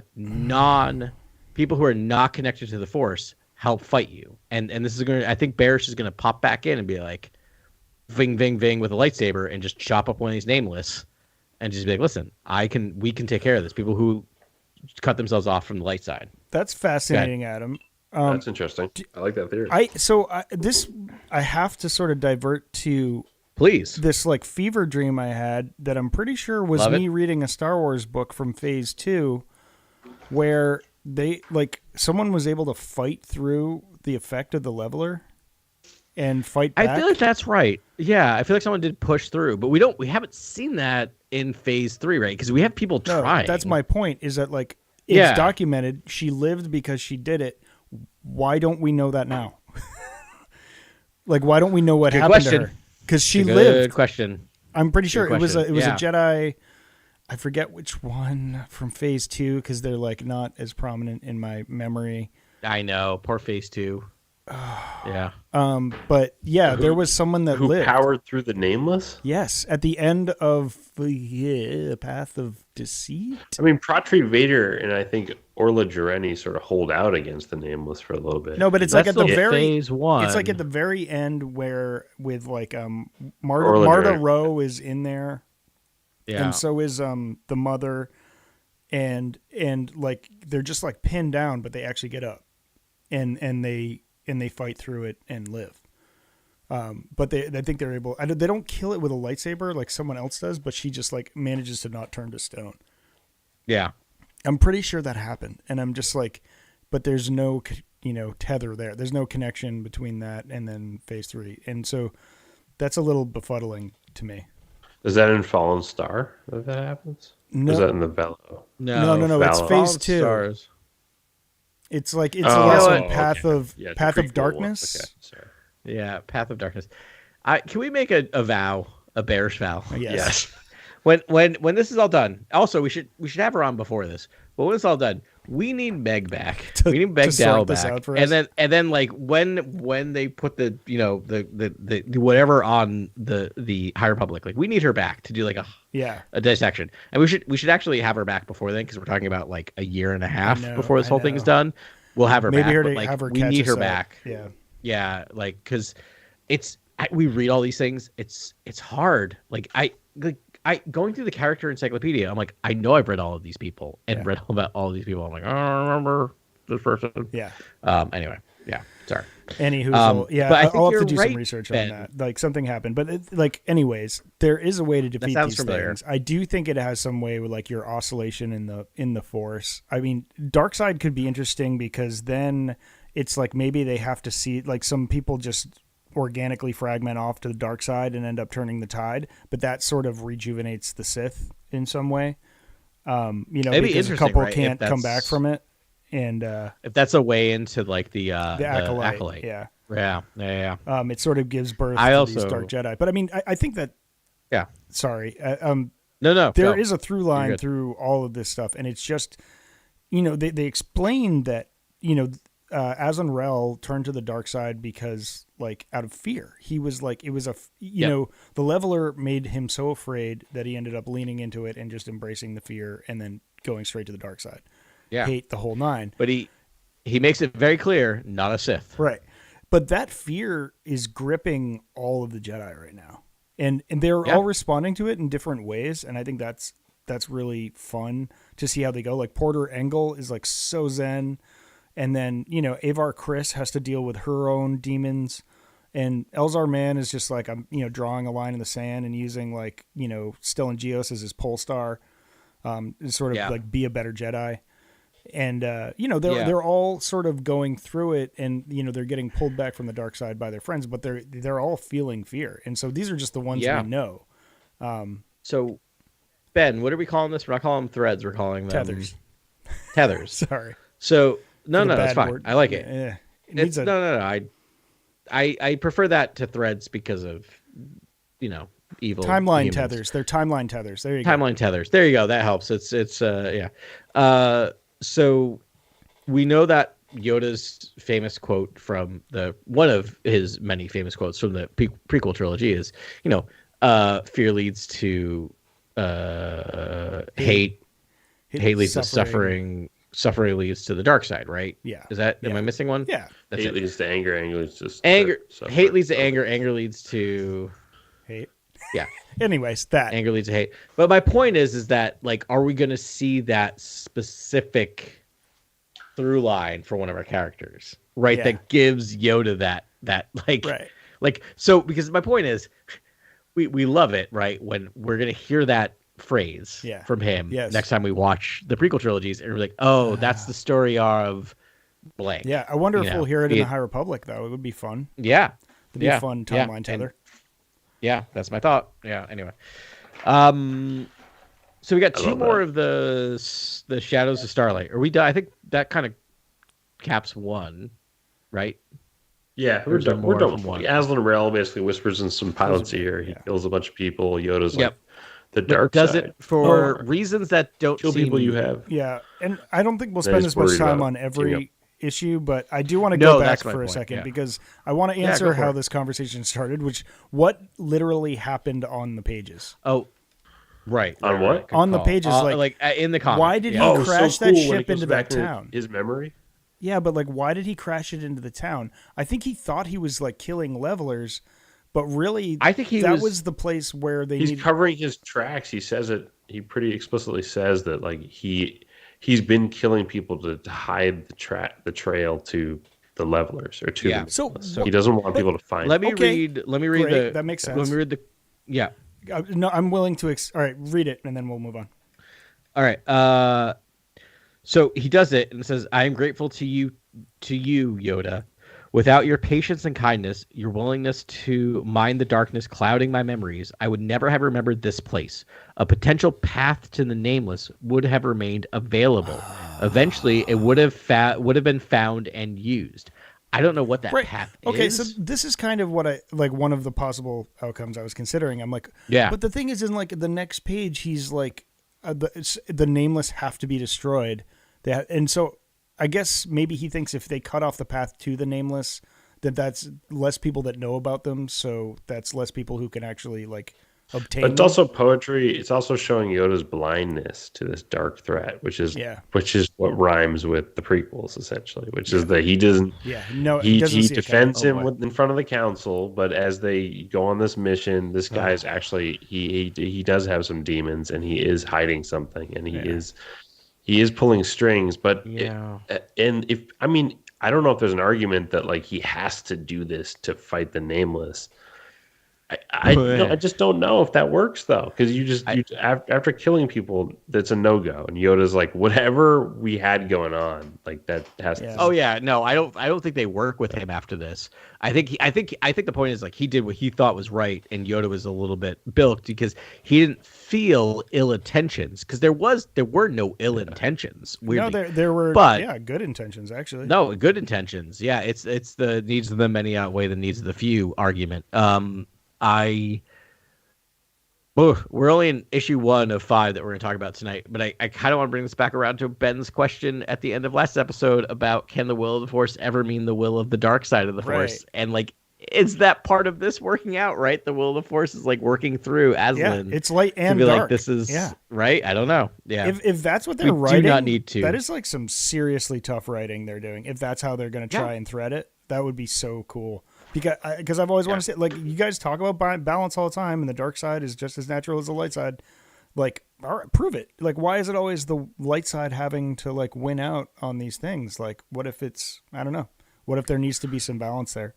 people who are not connected to the Force help fight you, and this is going to. I think Bearish is going to pop back in and be like, ving ving ving with a lightsaber and just chop up one of these Nameless. And just be like, listen, we can take care of this. People who cut themselves off from the light side. That's fascinating, Adam. That's interesting. I like that theory. I have to sort of divert to Please. this like fever dream I had that I'm pretty sure was Love me reading a Star Wars book from Phase 2 where someone was able to fight through the effect of the leveler and fight back. I feel like that's right. Yeah, I feel like someone did push through, but we haven't seen that in Phase 3, right? Because we have people trying. That's my point, is that like it's documented. She lived because she did it. Why don't we know that now? Like, why don't we know what happened to her? Because she lived. Good question. I'm pretty sure it was a Yeah. Jedi. I forget which one from Phase 2 because they're like not as prominent in my memory. I know. Poor Phase 2. Yeah. But yeah, there was someone that who lived. powered through the Nameless. Yes, at the end of Path of Deceit. I mean, Pratri Vader and I think Orla Jareni sort of hold out against the Nameless for a little bit. No, but it's like at the very Phase 1. It's like at the very end where with like Orla Marta Jareni. Rowe is in there, Yeah. and so is the mother, and like they're just like pinned down, but they actually get up, and they fight through it and live. But I think they're able. They don't kill it with a lightsaber like someone else does, but she just like manages to not turn to stone. Yeah. I'm pretty sure that happened, and I'm just like, but there's no tether there. There's no connection between that and then Phase 3, and so that's a little befuddling to me. Is that in Fallen Star that happens? No. Or is that in the Velo? No. It's Valor. Phase 2. Stars. It's like it's Oh, less okay. of Path of Yeah, the Path of prequel Darkness. one. Okay, sorry. Yeah, Path of Darkness. Can we make a vow, a Bearish vow? Yes. When this is all done, also we should have her on before this. But when it's all done, we need Meg back. We need Meg to sort Dow this back, out for us. and then like when they put the the whatever on the High Republic, like we need her back to do like a dissection, and we should actually have her back before then because we're talking about like a year and a half before this whole thing is done. We'll have her Maybe back. her But, to like, have her we catch need us her up. back. Yeah, like because we read all these things. It's hard. Like I going through the character encyclopedia. I'm like, I know I've read all of these people and read about all of these people. I'm like, I don't remember this person. Yeah. Anyway, yeah. Sorry. Anywho, but I think I'll have you're to do right, some research Ben. on that. Like something happened, but anyways, there is a way to defeat sounds these familiar. things. I do think it has some way with like your oscillation in the Force. I mean, dark side could be interesting because then it's like maybe they have to see like some people just organically fragment off to the dark side and end up turning the tide, but that sort of rejuvenates the Sith in some way. Maybe because a interesting, couple right? can't If come back that's- from it, and If that's a way into like the acolyte. Yeah. It sort of gives birth to these dark Jedi. But I mean, I think that. Yeah. Sorry. No. There is a through You're line good. through all of this stuff, and it's just, they explain that Azan Rel turned to the dark side because like out of fear. He was like the leveler made him so afraid that he ended up leaning into it and just embracing the fear and then going straight to the dark side. Yeah. hate the whole nine. But he makes it very clear, not a Sith. Right. But that fear is gripping all of the Jedi right now. And they're all responding to it in different ways, and I think that's really fun to see how they go. Like Porter Engel is like so zen, and then, you know, Avar Kriss has to deal with her own demons, and Elzar Mann is just like, I'm, you know, drawing a line in the sand and using, like, you know, Stellan Gios as his pole star, sort of like be a better Jedi. And you know, they're all sort of going through it, and you know, they're getting pulled back from the dark side by their friends, but they're all feeling fear, and so these are just the ones we know. So, Ben, what are we calling this? We're not calling them threads. We're calling them Tethers. Tethers. Sorry. So no, it's fine. Word. I like it. Yeah. No. I prefer that to threads because of, you know, evil timeline humans. tethers. They're timeline tethers. There you go. Timeline tethers. There you go. That helps. It's yeah. So we know that Yoda's famous quote from one of his many famous quotes from the prequel trilogy is, you know, fear leads to hate leads to suffering leads to the dark side, right? Yeah. Am I missing one? Yeah. That's hate leads to anger, anger leads to anger. Hate leads to anger leads to hate. Yeah. Anyways, that anger leads to hate. But my point is that, like, are we going to see that specific through line for one of our characters, right? That gives Yoda that like, right. Like, so, because my point is, we love it, right? When we're going to hear that phrase from him next time we watch the prequel trilogies, and we're like, oh, that's the story of blank. Yeah. I wonder if we'll hear it in the High Republic, though. It would be fun. Yeah. It'd be a fun timeline tether. Yeah, that's my thought. Yeah. Anyway, so we got two more of the Shadows of Starlight. Are we done? I think that kind of caps one, right? Yeah, we're done. We're done. Aslan Rel basically whispers in some pilot's ear. He kills a bunch of people. Yoda's like, the dark does side. it for reasons that don't kill people you have. Yeah, and I don't think we'll spend as much time on every issue, but I do want to go back for a second because I want to answer how this conversation started, what literally happened on the pages. Oh, right. On what? On the pages, like in the comic. Why did he crash that ship into that town? His memory? Yeah, but like, why did he crash it into the town? I think he thought he was like killing levelers, but really, I think that was the place where he's covering his tracks. He says it. He pretty explicitly says that, like, he's been killing people to hide the trail to the levelers or to them. So he doesn't want people to find. Let me read the. That makes sense. Let me read the. Yeah. No, I'm willing to. All right, read it and then we'll move on. All right. So he does it and says, "I am grateful to you, Yoda. Without your patience and kindness, your willingness to mind the darkness clouding my memories, I would never have remembered this place. A potential path to the nameless would have remained available. Eventually, it would have been found and used. I don't know what that path is." Okay, so this is kind of what I like. One of the possible outcomes I was considering. I'm like, but the thing is, in like the next page, he's like, the nameless have to be destroyed. And so I guess maybe he thinks if they cut off the path to the nameless, that's less people that know about them. So that's less people who can actually like obtain. But it's also poetry. It's also showing Yoda's blindness to this dark threat, which is what rhymes with the prequels essentially, which is that he doesn't. Yeah, no, he defends him in front of the council, but as they go on this mission, this guy's actually he does have some demons, and he is hiding something, and he is pulling strings. But I don't know if there's an argument that like he has to do this to fight the nameless. I just don't know if that works though, because after killing people, that's a no-go, and Yoda's like, whatever we had going on, like that has to. Oh yeah, no, I don't think they work with him after this. I think the point is like he did what he thought was right, and Yoda was a little bit bilked because he didn't feel ill intentions, because there were no ill intentions. Weirdly. No, there were, but good intentions actually. No, good intentions. Yeah, it's the needs of the many outweigh the needs of the few argument. We're only in issue 1 of 5 that we're going to talk about tonight, but I kind of want to bring this back around to Ben's question at the end of last episode about, can the will of the Force ever mean the will of the dark side of the Force? And like, is that part of this working out, right? The will of the Force is like working through Aslan. Yeah, it's light and to be dark. like, this is yeah. right. I don't know. Yeah, If that's what we they're writing, do not need to. that is like some seriously tough writing they're doing. If that's how they're going to try and thread it, that would be so cool. Because I've always wanted to say, like, you guys talk about balance all the time, and the dark side is just as natural as the light side. Like, all right, prove it. Like, why is it always the light side having to like win out on these things? Like, what if it's, I don't know. What if there needs to be some balance there?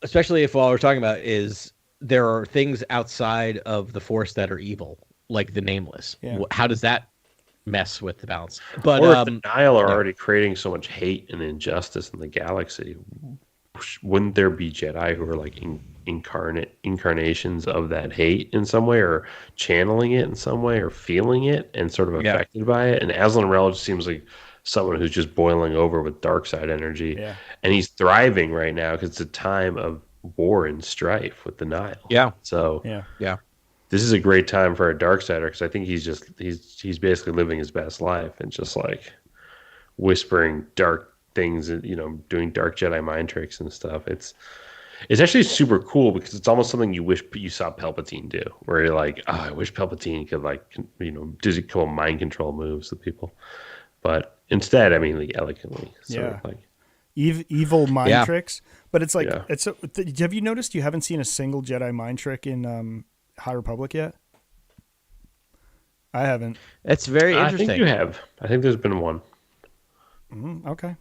Especially if all we're talking about is there are things outside of the Force that are evil, like the Nameless. Yeah. How does that mess with the balance? But or if the Nihil are already creating so much hate and injustice in the galaxy, wouldn't there be Jedi who are like incarnations of that hate in some way, or channeling it in some way, or feeling it and sort of affected by it? And Aslan Rel just seems like someone who's just boiling over with dark side energy, and he's thriving right now because it's a time of war and strife with the Nihil. So this is a great time for a dark sider, because I think he's basically living his best life and just like whispering dark things and, you know, doing dark Jedi mind tricks and stuff. It's actually super cool because it's almost something you wish you saw Palpatine do, where you're like, oh, I wish Palpatine could, like, you know, do a couple mind control moves to people. But instead, I mean, like, elegantly, sort of like evil mind tricks. But it's like, have you noticed you haven't seen a single Jedi mind trick in High Republic yet? I haven't. It's very interesting. I think you have. I think there's been one. Okay.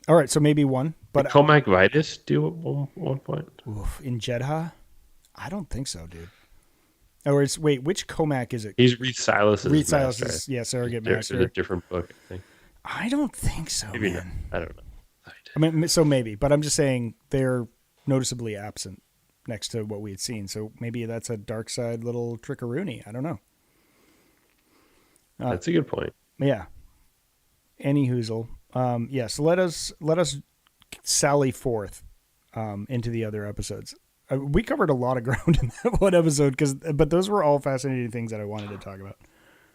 All right, so maybe one. But did Comac Vitus do at one point? Oof, in Jedha? I don't think so, dude. Or wait, which Comac is it? He's Reed Silas's Reed Silas's, surrogate master. There's a different book, I think. I don't think so, maybe man. Not. I don't know. I mean, so maybe, but I'm just saying they're noticeably absent next to what we had seen. So maybe that's a dark side little trickeroony. I don't know. That's a good point. Yeah. Any hoozle. So let us sally forth into the other episodes. We covered a lot of ground in that one episode, but those were all fascinating things that I wanted to talk about.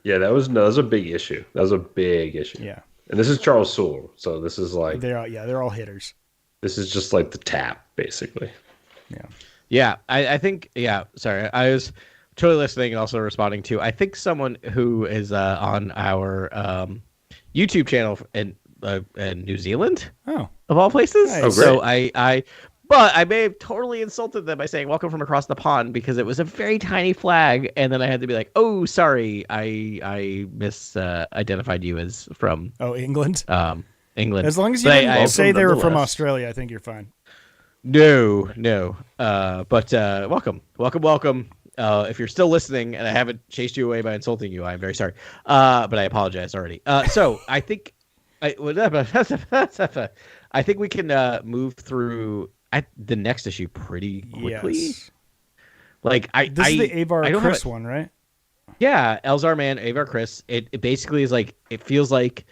Yeah, that was a big issue. That was a big issue. Yeah. And this is Charles Soule, so this is like they're all hitters. This is just like the tap, basically. Yeah. Yeah, I think. Yeah, sorry, I was totally listening and also responding to. I think someone who is on our YouTube channel in New Zealand, of all places. Nice. Oh, great. So but I may have totally insulted them by saying "Welcome from across the pond" because it was a very tiny flag, and then I had to be like, "Oh, sorry, I misidentified you as from England." England. As long as you didn't say they were from Australia, I think you're fine. No. But welcome. If you're still listening and I haven't chased you away by insulting you, I'm very sorry. But I apologize already. So I think I think we can move through the next issue pretty quickly. Yes. Like this is the Avar Chris one, right? Yeah, Elzar Man, Avar Chris. It basically is like, it feels like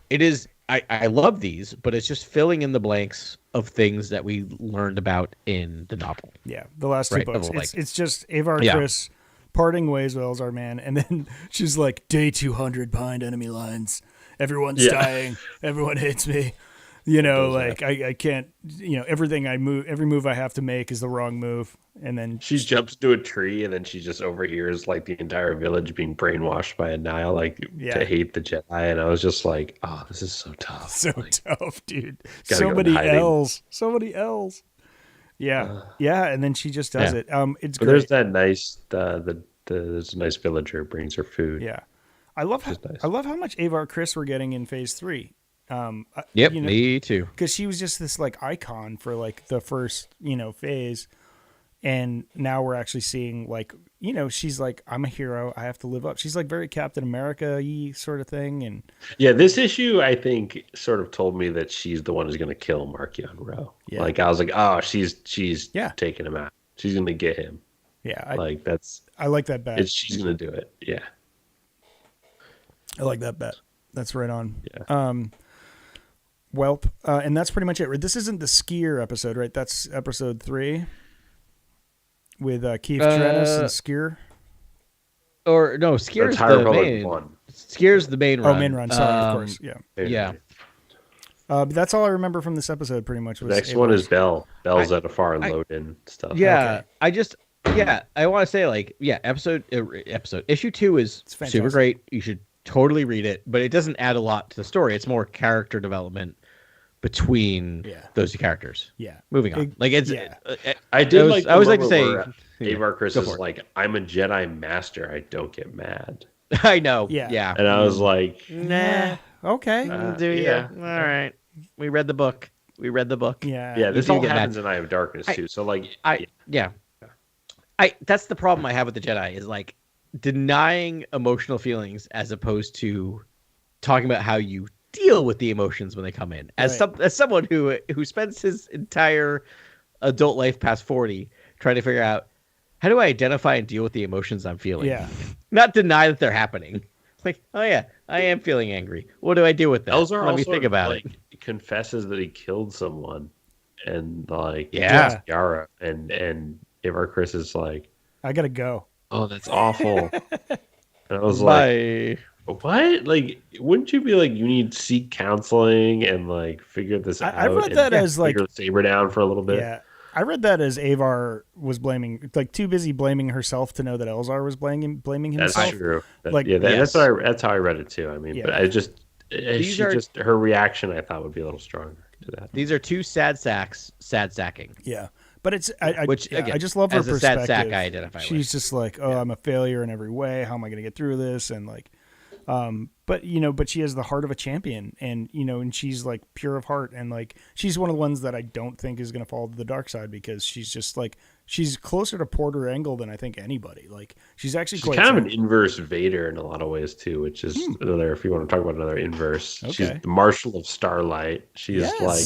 it is. I love these, but it's just filling in the blanks of things that we learned about in the novel. Yeah, the last two books. It's just Avar Chris parting ways with Elzar Man, and then she's like, day 200 behind enemy lines. Everyone's dying. Everyone hates me. You know, like I can't. You know, every move I have to make is the wrong move. And then she jumps into a tree, and then she just overhears like the entire village being brainwashed by a Nihil, like to hate the Jedi. And I was just like, "Oh, this is so tough, tough, dude. So many L's. Yeah, and then she just does it. It's great. There's that nice there's a nice villager brings her food. Yeah, I love how much Avar Chris we're getting in Phase 3. Me too. Because she was just this like icon for like the first phase. And now we're actually seeing, like, she's like, I'm a hero. I have to live up. She's like very Captain America-y sort of thing. And yeah, this issue, I think, sort of told me that she's the one who's going to kill Mark-Yon Ro. Yeah. Like, I was like, oh, she's taking him out. She's going to get him. Yeah. I like that bet. She's going to do it. Yeah. I like that bet. That's right on. Yeah. Welp. And that's pretty much it. This isn't the skier episode, right? That's episode 3. With Keith Trennis and Skier? Or no, Skier's the main one. Skier's the main run. Oh, main run. Sorry, of course. Yeah. Yeah. But that's all I remember from this episode. Pretty much was The next one is Bell. Bell's I- at a far I- load in stuff. Yeah, Okay. I want to say like, episode issue 2 is It's fantastic. super great. You should totally read it, but it doesn't add a lot to the story. It's more character development between those two characters. Yeah. Moving on. Like it's, I did I always like to say, Avar Chris go is for it. like, I'm a Jedi master. I don't get mad. I know. Yeah. Yeah. And I was like, Nah. Okay. Do you? yeah. All right. We read the book. Yeah. yeah, this do all get mad. happens in Eye of Darkness too. So like, That's the problem I have with the Jedi is like denying emotional feelings as opposed to talking about how you deal with the emotions when they come in. As someone who spends his entire adult life past 40 trying to figure out how do I identify and deal with the emotions I'm feeling? Yeah. Not deny that they're happening. Like, oh yeah, I am feeling angry. What do I do with that? Elzar Let me think about like, it. confesses that he killed someone, and like, Yeah. Yara, and Avar Chris is like, I gotta go. oh, that's awful. And I was like, Bye. what? Like, wouldn't you be like, you need to seek counseling and like figure this out? I read and that as like, figure Saber down for a little bit. yeah. I read that as Avar was blaming, like, too busy blaming herself to know that Elzar was blaming That's himself. true. Like, That's how I read it too. I mean, but I just, her reaction I thought would be a little stronger to that. These are two sad sacking. Yeah. But it's, I Again, just love her as a sad perspective. sack I identify with. She's just like, oh, I'm a failure in every way. How am I going to get through this? And like, but she has the heart of a champion, and and she's like pure of heart, and like she's one of the ones that I don't think is going to fall to the dark side because she's just like she's closer to Porter Engle than I think anybody. Like she's actually She's quite kind of an inverse Vader in a lot of ways too, which is another. If you want to talk about another inverse, she's Okay. the Marshal of Starlight. She is like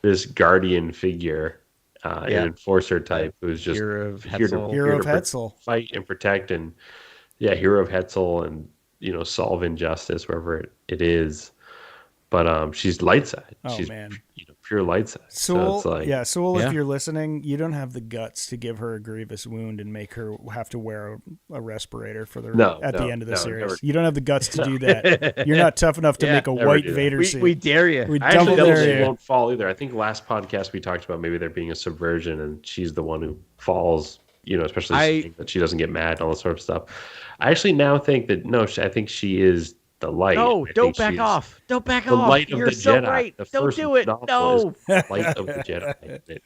this guardian figure, an enforcer type who's just Hero of here to- Hetzel. Hero here of to Hetzel. fight and protect, and hero of Hetzel, and solve injustice wherever it is. But she's light side. Oh, She's man. pure light side. Sewell, so it's like, Sewell, if you're listening, you don't have the guts to give her a grievous wound and make her have to wear a respirator for the end of the series. never. You don't have the guts to do that. You're not tough enough to make a never white do that. Vader suit. We dare you. We I actually double don't dare think you. she won't fall either. I think last podcast we talked about maybe there being a subversion and she's the one who falls, especially saying that she doesn't get mad and all that sort of stuff. I actually now think that, I think she is the light. No, I don't think back she's off. Don't back The off. light of You're the so Jedi. right. The Don't first do it. novel No. is Light of the Jedi. It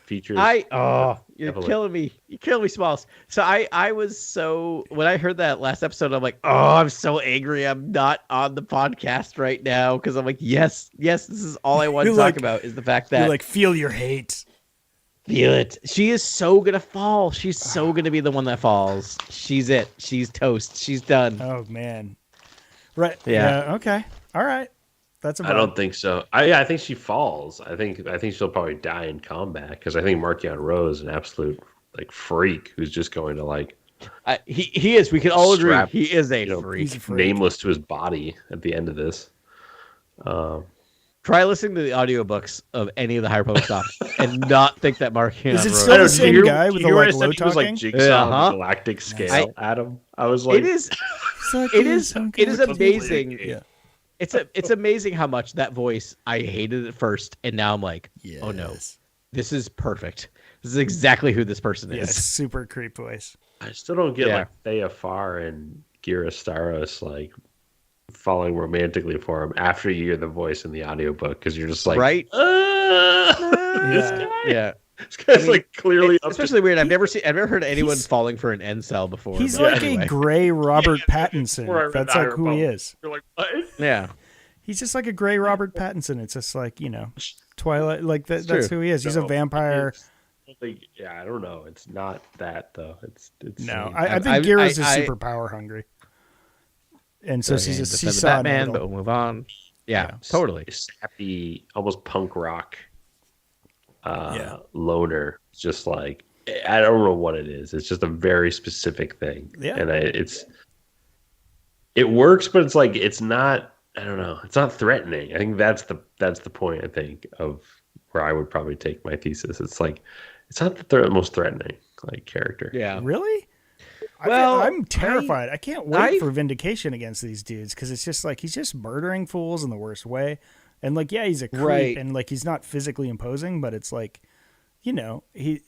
features. You're heavily. killing me. You're killing me, Smalls. So I was so when I heard that last episode, I'm like, oh, I'm so angry. I'm not on the podcast right now because I'm like, yes, this is all I want to You're talk like- about is the fact You're that like, feel your hate. feel it. She is so gonna fall. She's so gonna be the one that falls. She's it. She's toast. She's done. Oh man. Right. Yeah. Okay. All right. That's I don't think so. I think she falls. I think she'll probably die in combat because I think Markion Rose is an absolute freak who's just going to He is. We can all agree. Strap, He is a freak. He's a freak. nameless to his body at the end of this. Try listening to the audiobooks of any of the High Republic stuff and not think that Mark Is it Hamill still wrote the same guy with the low low He was like talking? Jigsaw on the galactic scale. Adam, I was like, It is. Suck It is. okay. It is amazing. Yeah. It's amazing how much that voice I hated at first, and now I'm like, oh no, Yes. this is perfect. This is exactly who this person Yes. is. Super creep voice. I still don't get Yeah. Thea Farr and Gira Staros falling romantically for him after you hear the voice in the audiobook because you're just like, Right? this Yeah. guy, Yeah. this guy's clearly It's especially weird. I've never heard anyone falling for an incel before. He's but like anyway. a gray Robert before I Pattinson. read That's Higher like who he Republic. is. You're like, what? Yeah. He's just like a gray Robert Pattinson. It's just like, Twilight. Like that's true. who he is. He's a No, vampire. I don't know. It's not that though. It's No, insane. I think I- Gira's is I- super power hungry. And so she's Defend she's the saw in the Batman, middle. but we'll move on. Yeah, totally. sappy, almost punk rock Yeah. loner. It's just I don't know what it is. It's just a very specific thing. Yeah. And it works, but it's not. I don't know. It's not threatening. I think that's the point. I think of where I would probably take my thesis. It's it's not the most threatening character. Yeah. Really? Well, I'm terrified. I can't wait I- for vindication against these dudes because it's just he's just murdering fools in the worst way. And like, yeah, he's a creep, Right. and like he's not physically imposing, but it's like, you know, he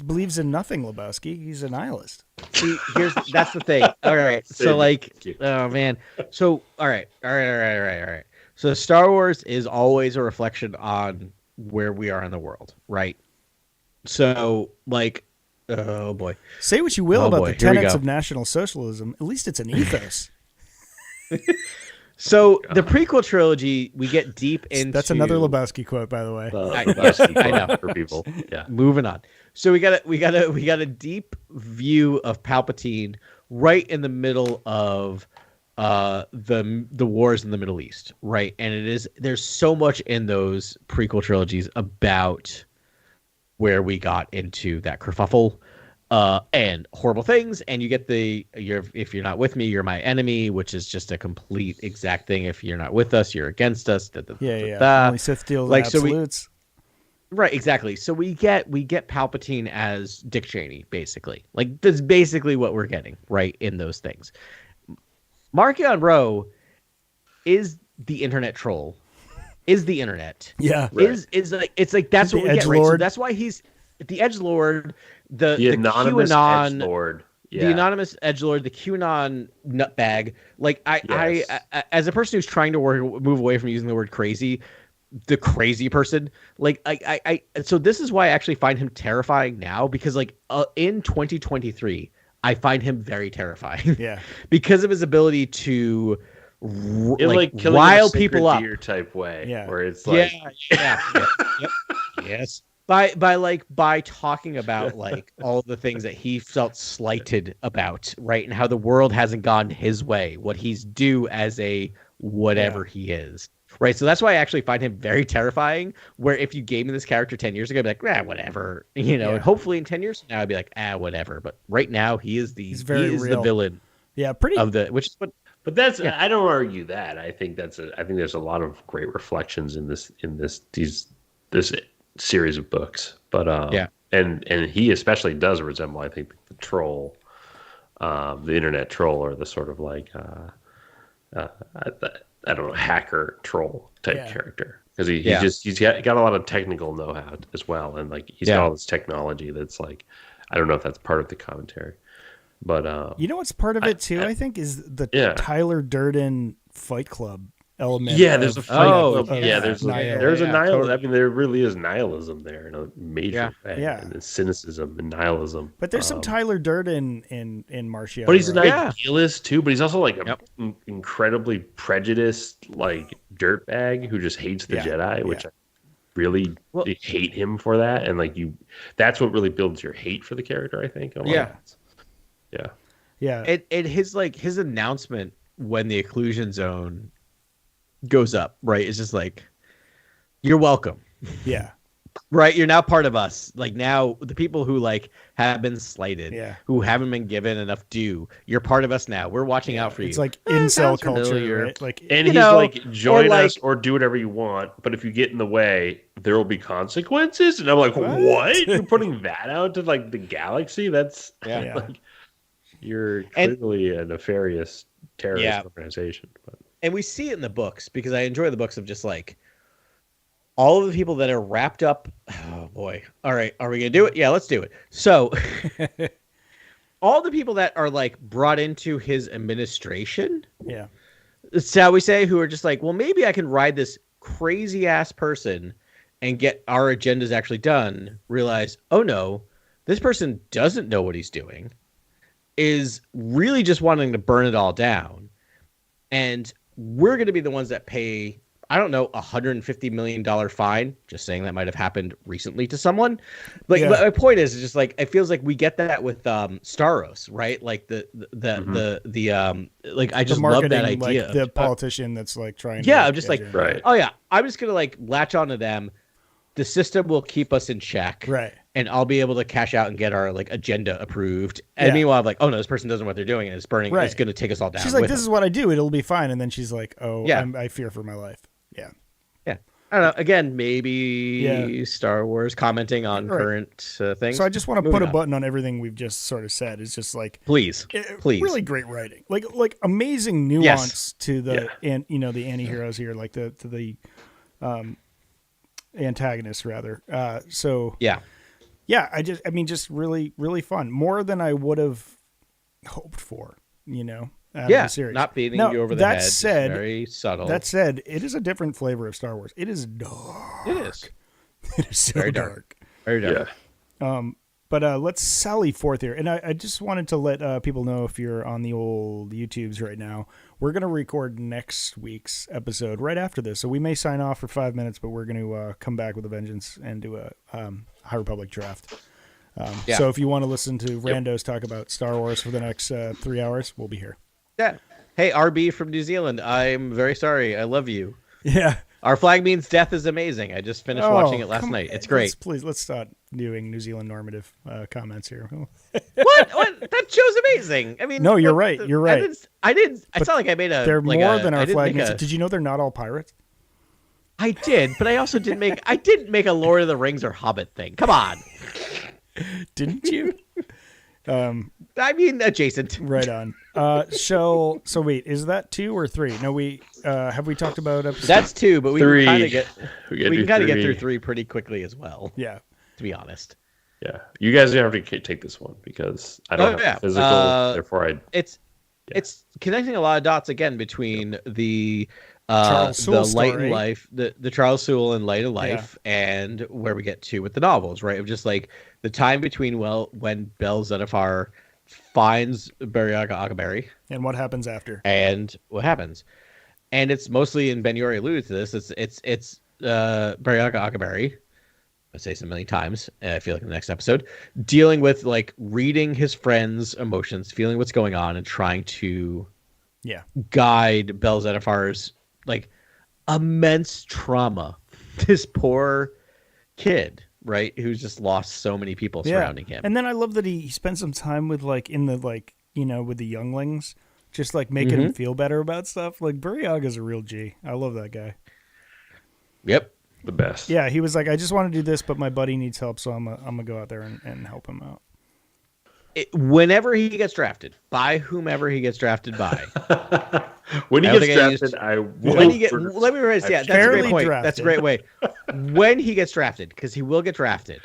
believes in nothing, Lebowski. He's a nihilist. See, that's the thing. All right. So like, oh man. So all right. So Star Wars is always a reflection on where we are in the world, right? So like, oh boy. Say what you will about the Here we tenets go. of National Socialism. At least it's an ethos. So the prequel trilogy, we get deep into. That's another Lebowski quote, by the way. I know. For people. Yeah. Moving on. So we got a deep view of Palpatine right in the middle of the wars in the Middle East, right? And there's so much in those prequel trilogies about where we got into that kerfuffle and horrible things, and you get if you're not with me, you're my enemy, which is just a complete exact thing. If you're not with us, you're against us. Only Sith deals in absolutes. Right, exactly. So we get Palpatine as Dick Cheney, basically. Like that's basically what we're getting, right, in those things. Markion Ro is the internet troll. Is the internet. Yeah. Right. Is like it's like that's what we get, right? So that's why he's the edgelord, the anonymous QAnon edgelord. Yeah. The anonymous edgelord, the QAnon nutbag. Like I as a person who's trying to move away from using the word crazy, the crazy person, like I so this is why I actually find him terrifying now, because like in 2023 I find him very terrifying. Yeah. Because of his ability to like rile people up type way. Yeah. Where it's like yep. Yes. By talking about like all the things that he felt slighted about, right? And how the world hasn't gone his way, what he's due as a whatever he is. Right. So that's why I actually find him very terrifying. Where if you gave me this character 10 years ago, I'd be like, whatever. You know, and hopefully in 10 years from now I'd be like, whatever. But right now he's the villain. Yeah, pretty of the which is what But that's I don't argue that. I think there's a lot of great reflections in this series of books. But and he especially does resemble, I think, the troll, the internet troll, or the sort of like I don't know, hacker troll type character, because he's got a lot of technical know-how as well, and like he's got all this technology that's like, I don't know if that's part of the commentary. But you know what's part of it too, I think, is the Tyler Durden Fight Club element. Yeah, there's a fight club. There's a nihilism. Totally. I mean, there really is nihilism there in a major way. Yeah. And there's cynicism and nihilism. But there's some Tyler Durden in Martial. But he's an idealist too. But he's also like an incredibly prejudiced, like dirtbag who just hates the Jedi, which I really hate him for that. And like that's what really builds your hate for the character, I think. Yeah. And his announcement when the occlusion zone goes up, right? It's just like, you're welcome. Yeah. Right? You're now part of us. Like now the people who like have been slighted, who haven't been given enough due, you're part of us now. We're watching out for you. It's like incel culture, right? Like, and he's like, join us or do whatever you want, but if you get in the way, there will be consequences. And I'm like, what? You're putting that out to like the galaxy? That's like, you're clearly a nefarious terrorist organization. But. And we see it in the books, because I enjoy the books of just like all of the people that are wrapped up. Oh boy. All right. Are we going to do it? Yeah, let's do it. So all the people that are like brought into his administration. Yeah. Shall we say, who are just like, well, maybe I can ride this crazy ass person and get our agendas actually done. Realize, oh no, this person doesn't know what he's doing. Is really just wanting to burn it all down. And we're going to be the ones that pay, I don't know, $150 million fine. Just saying that might have happened recently to someone. Like my point is just like, it feels like we get that with Staros, right? Like the like, I just love that idea. Like the politician that's like trying to. I'm just like, right. Oh yeah, I'm just going to like latch onto them. The system will keep us in check. Right. And I'll be able to cash out and get our like agenda approved. And meanwhile, I'm like, oh no, this person doesn't know what they're doing, and it's burning. Right. It's going to take us all down. She's like, this is what I do. It'll be fine. And then she's like, oh, I fear for my life. Yeah. I don't know. Again, maybe Star Wars commenting on current things. So I just want to put a button on everything we've just sort of said. It's just like, please, really great writing, like amazing nuance to the and the anti-heroes here, like the antagonists rather. Just really really fun, more than I would have hoped for. Out of the series. Not beating you over the head. That said, very subtle. That said, it is a different flavor of Star Wars. It is dark. It is. It is so very dark. Very dark. Yeah. But let's sally forth here. And I just wanted to let people know, if you're on the old YouTubes right now, we're going to record next week's episode right after this. So we may sign off for 5 minutes, but we're going to come back with a vengeance and do a High Republic draft. So if you want to listen to randos talk about Star Wars for the next 3 hours, we'll be here. Yeah. Hey, RB from New Zealand. I'm very sorry. I love you. Yeah. Our flag means death is amazing. I just finished watching it last night. It's great. Let's start doing New Zealand normative comments here. What? That show's amazing. I mean, no, you're right. You're right. I didn't. It's not like I made a. They're more than our flag means. Did you know they're not all pirates? I did, but I also didn't make. I didn't make a Lord of the Rings or Hobbit thing. Come on. Didn't you? I mean, adjacent. Right on. So wait, is that 2 or 3? No, we have we talked about episode? That's 2, but we can kind of get through 3 pretty quickly as well. Yeah, to be honest. Yeah, you guys have to take this one because I don't have physical. Therefore, it's connecting a lot of dots again between the Charles Light and Life, the Charles Sewell and Light of Life, and where we get to with the novels, right? Of just like the time between when Bel Zettifar finds Baraga Akaberry and what happens after, and what happens, and it's mostly, and Ben-Yori alluded to this. It's Baraga Akaberry. I say this a million times. I feel like in the next episode, dealing with like reading his friends' emotions, feeling what's going on, and trying to guide Bel Zettifar's like immense trauma. This poor kid, right, who's just lost so many people surrounding him. And then I love that he spent some time with with the younglings, just like making him feel better about stuff. Like Buriaga's a real G. I love that guy. Yep. The best. Yeah, he was like, I just want to do this, but my buddy needs help, so I'm gonna go out there and help him out. Whenever he gets drafted, by whomever he gets drafted by. When he gets drafted, let me rephrase. Yeah, that's a great point. Drafted. That's a great way. When he gets drafted, because he will get drafted.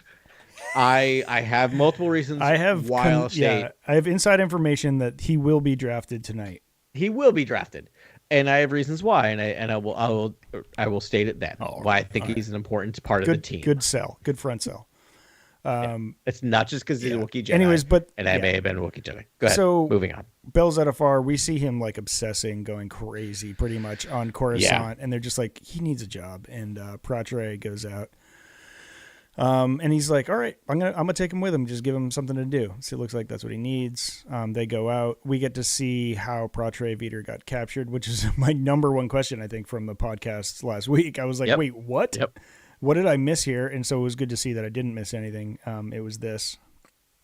I have multiple reasons. I have I have inside information that he will be drafted tonight. He will be drafted. And I have reasons why, and I will state it then. Why I think he's an important part of the team. Good sell, good front sell. It's not just because he's a Wookiee Jedi. Anyways, I may have been a Wookiee Jedi. Go ahead. So moving on. Bel Zettifar, we see him like obsessing, going crazy, pretty much on Coruscant, and they're just like, he needs a job. And Pratre goes out, and he's like, all right, I'm gonna take him with him, just give him something to do. So it looks like that's what he needs. They go out. We get to see how Pratre Veter got captured, which is my number one question, I think, from the podcast last week. I was like, wait, what? Yep. What did I miss here? And so it was good to see that I didn't miss anything. It was this.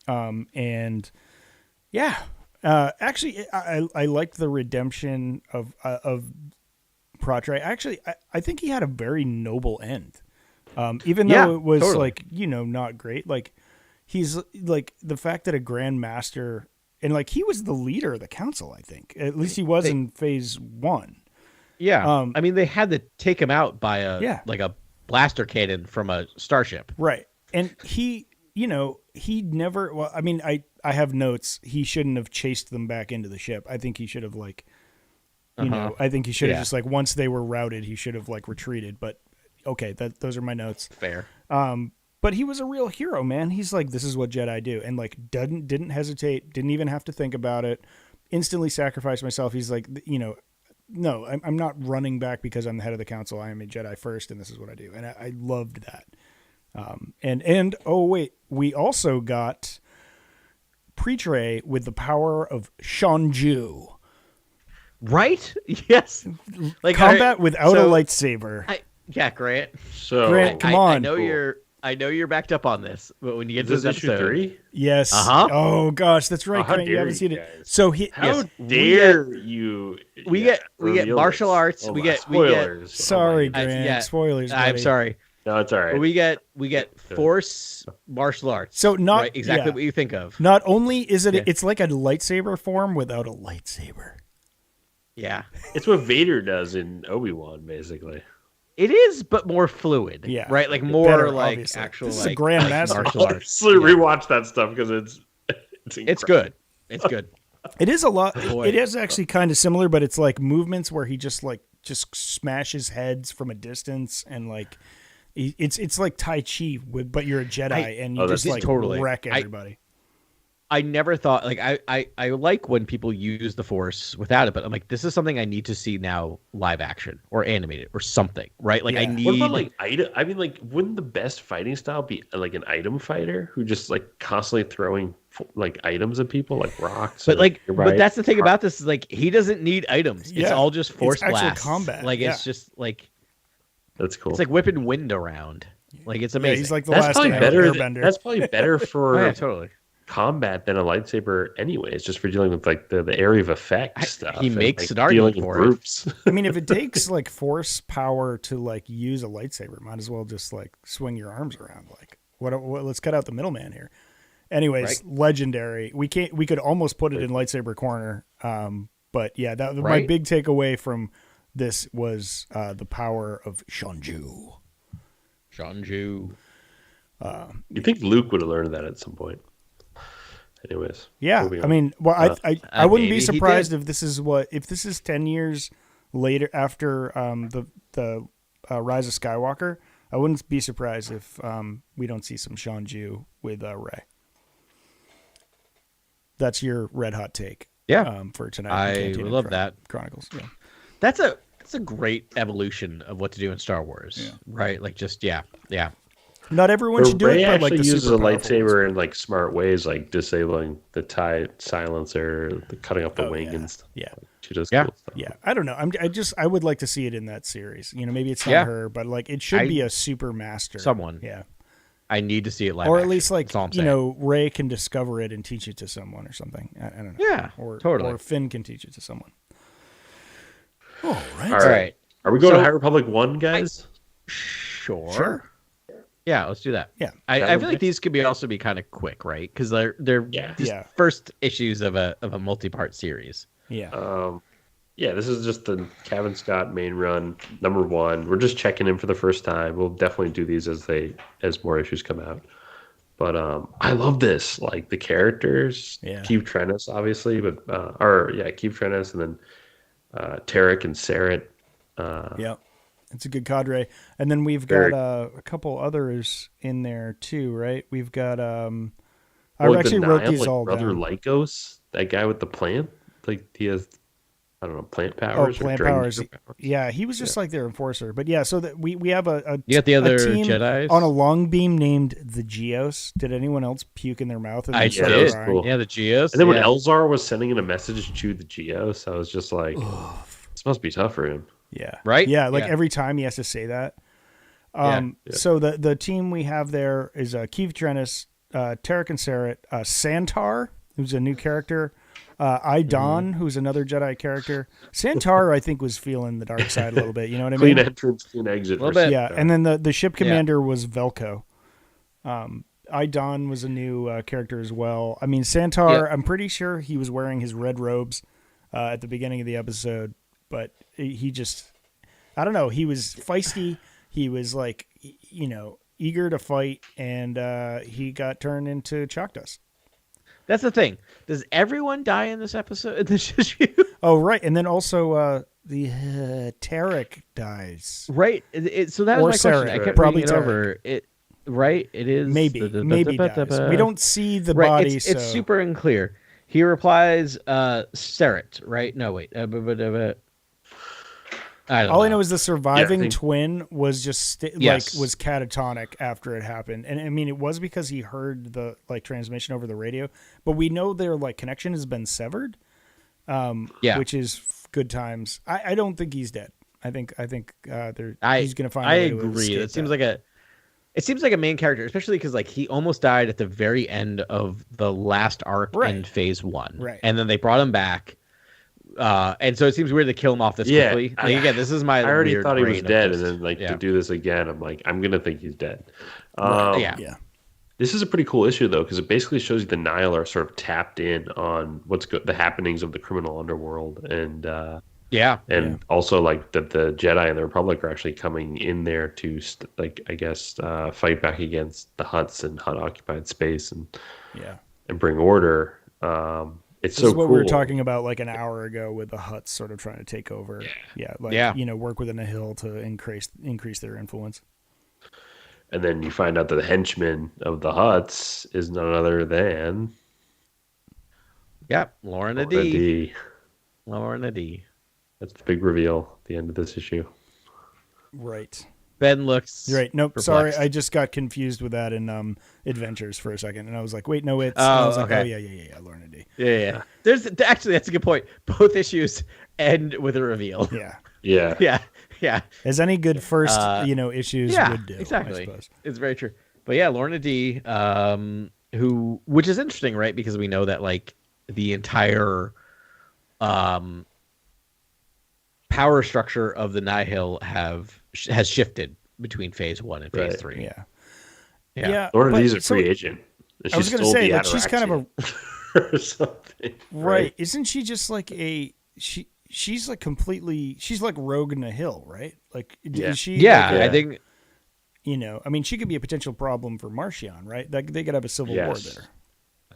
And yeah, actually, I liked the redemption of Pratre. Actually, I think he had a very noble end. Even though it was like, not great. Like, he's like the fact that a Grand Master, and like he was the leader of the council, I think. At least he was in phase 1. Yeah. I mean, they had to take him out by a blaster cannon from a starship. Right. And he never, well, I mean, I have notes. He shouldn't have chased them back into the ship. I think he should have I think he should have just like, once they were routed, he should have like retreated. But okay, those are my notes. Fair. But he was a real hero, man. He's like, this is what Jedi do. And like, didn't hesitate, didn't even have to think about it. Instantly sacrificed myself. He's like, no, I'm not running back because I'm the head of the council. I am a Jedi first, and this is what I do. And I loved that. And oh wait, we also got Pratre with the power of Shanju. Right? Yes. Like combat without a lightsaber. Grant. So Grant, come on. I know I know you're backed up on this, but when you get Is to this this issue episode, 3? Yes. Uh-huh. Oh gosh, that's right. how Grant, you dare haven't you seen it. guys. So he. How Yes, dare you? we get reveal martial this? arts. Oh we my- get spoilers. Sorry, Oh my Grant. yeah. Spoilers. I'm buddy. sorry. No, it's all right. But we get force martial arts. So not right? Exactly yeah. what you think of. Not only is it, Yeah. it's like a lightsaber form without a lightsaber. Yeah, It's what Vader does in Obi-Wan, basically. it is, but more fluid. Yeah. right, like more Better, like obviously. actual. This is a like, Grand like Master. martial arts. Honestly, rewatch that stuff because it's It's incredible. good. It's good. It is a lot. boy. It is actually kind of similar, but it's like movements where he just smashes heads from a distance and like it's like Tai Chi, but you're a Jedi and you Oh, just that's like totally- wreck everybody. I never thought like I like when people use the force without it, but I'm like, this is something I need to see now live action or animated or something, right? Like I Yeah. need What about like item? I mean, like, wouldn't the best fighting style be like an item fighter who just like constantly throwing like items at people, like rocks? but and, like nearby but that's the thing car- about this is like he doesn't need items. It's Yeah. all just force It's actually blasts. combat, Like yeah. it's just like That's cool. it's like whipping wind around. Like it's Yeah, amazing. he's like the that's last probably better. airbender. That's probably better for Oh, yeah, totally. combat than a lightsaber, anyways. Just for dealing with like the area of effect stuff. he and, makes like, an argument dealing in for it. groups. I mean, if it takes like force power to like use a lightsaber, might as well just like swing your arms around. Like, what let's cut out the middleman here. Anyways, legendary. We could almost put it in lightsaber corner. But yeah, that my Right? big takeaway from this was the power of Shanju. Shanju. You think Luke would have learned that at some point? Anyways, Yeah, moving I on. mean, well, I wouldn't maybe be he surprised did. if this is 10 years later after the Rise of Skywalker. I wouldn't be surprised if we don't see some Shanju with Rey. That's your red hot take. Yeah. For tonight. I in Cantina would love that. Chronicles. Yeah. That's a great evolution of what to do in Star Wars. Right? Like just yeah. Not everyone But should do Rey it, but actually like the uses a super powerful ones. lightsaber in like smart ways, like disabling the tie silencer, the cutting off the wing yeah. and stuff. Yeah. She does Yeah. cool stuff. Yeah, I don't know. I would like to see it in that series. You know, maybe it's not Yeah. her, but like it should be a super master. Someone. Yeah. I need to see it live. Or at action. least like That's all I'm you saying. know, Ray can discover it and teach it to someone or something. I don't know. Yeah, or totally. Or Finn can teach it to someone. All right. All All right. Are we going So- to High Republic 1, guys? Sure. Sure. Yeah, let's do that. Yeah. I feel like these could be also be kind of quick, right? Because they're Yeah. these Yeah. first issues of a multi-part series. Yeah. Yeah, this is just the Kevin Scott main run, number 1. We're just checking in for the first time. We'll definitely do these as more issues come out. But I love this. Like the characters, Yeah. Keith Trennis, obviously, but Keith Trennis, and then Tarek and Sarat. Yeah. It's a good cadre. And then we've got a couple others in there too, right? We've got I actually wrote these all Brother down. Lycos, that guy with the plant. Like he has, I don't know, plant Oh, powers. plant or dragon powers. powers. Yeah, he was just like their enforcer. But yeah, so that we have a You got the other team Jedis? on a long beam named the Geos. Did anyone else puke in their mouth? And I then Yeah, start that was did. crying? cool. Yeah, the Geos. And then when yeah. Elzar was sending in a message to the Geos, I was just like, this must be tough for him. Yeah. Right? Yeah, like Yeah. every time he has to say that. Yeah. So the team we have there is Keith Trennis, Tarek and Sarat, Santar, who's a new character, Idon, who's another Jedi character. Santar, I think, was feeling the dark side a little bit. You know what I Clean mean? entrance, clean exit. Little bit. Yeah, and then the ship commander was Velko. Idon was a new character as well. I mean, Santar, Yeah. I'm pretty sure he was wearing his red robes at the beginning of the episode, but he just, I don't know, he was feisty. He was like, you know, eager to fight, and he got turned into chalk dust. That's the thing. Does everyone die in this episode? This is you. Oh, right. And then also the Tarek dies. Right. So that was Or my question. Sarah, I kept probably reading it Tarek. over. Right. It is Maybe dies. We don't see the Right. body, It's so super unclear. He replies, Sarat. Right. No, wait. I don't all know. I know is the surviving think- twin was just Yes. was catatonic after it happened, and I mean it was because he heard the transmission over the radio. But we know their connection has been severed, Yeah. which is good times. I don't think he's dead. I think he's gonna find. I a way to agree. escape It seems that. like It seems like a main character, especially because like he almost died at the very end of the last arc in Phase 1, Right? And then they brought him back, and so it seems weird to kill him off this quickly. Like again, this is my I already weird thought he was brain of dead, just- and then like yeah. to do this again, I'm like, I'm gonna think he's dead. Yeah. This is a pretty cool issue though, because it basically shows you the Nihil are sort of tapped in on the happenings of the criminal underworld, and also like that the Jedi and the Republic are actually coming in there to fight back against the Hutts and Hutt occupied space and bring order. It's This so is what cool. we were talking about like an hour ago with the Hutts sort of trying to take over. Work within a hill to increase their influence. And then you find out that the henchman of the Hutts is none other than Lorna D. That's the big reveal at the end of this issue. Right. Ben looks right. Nope. perplexed. Sorry, I just got confused with that in Adventures for a second, and I was like, wait, no, it's. I was like, okay. oh yeah, Lorna D. Yeah. There's actually that's a good point. Both issues end with a reveal. Yeah. Yeah. As any good first issues would do. Exactly. I suppose. It's very true. But yeah, Lorna D, which is interesting, right? Because we know that like the entire power structure of the Nihil has shifted between Phase 1 and Phase 3. Yeah. Lorna D's a free agent. I was going to say that she's kind of or something. Right. Isn't she just like she's like completely, she's like Rogue in the Hill, right? Like, is she? I think. I mean, she could be a potential problem for Marchion, right? They could have a civil war there.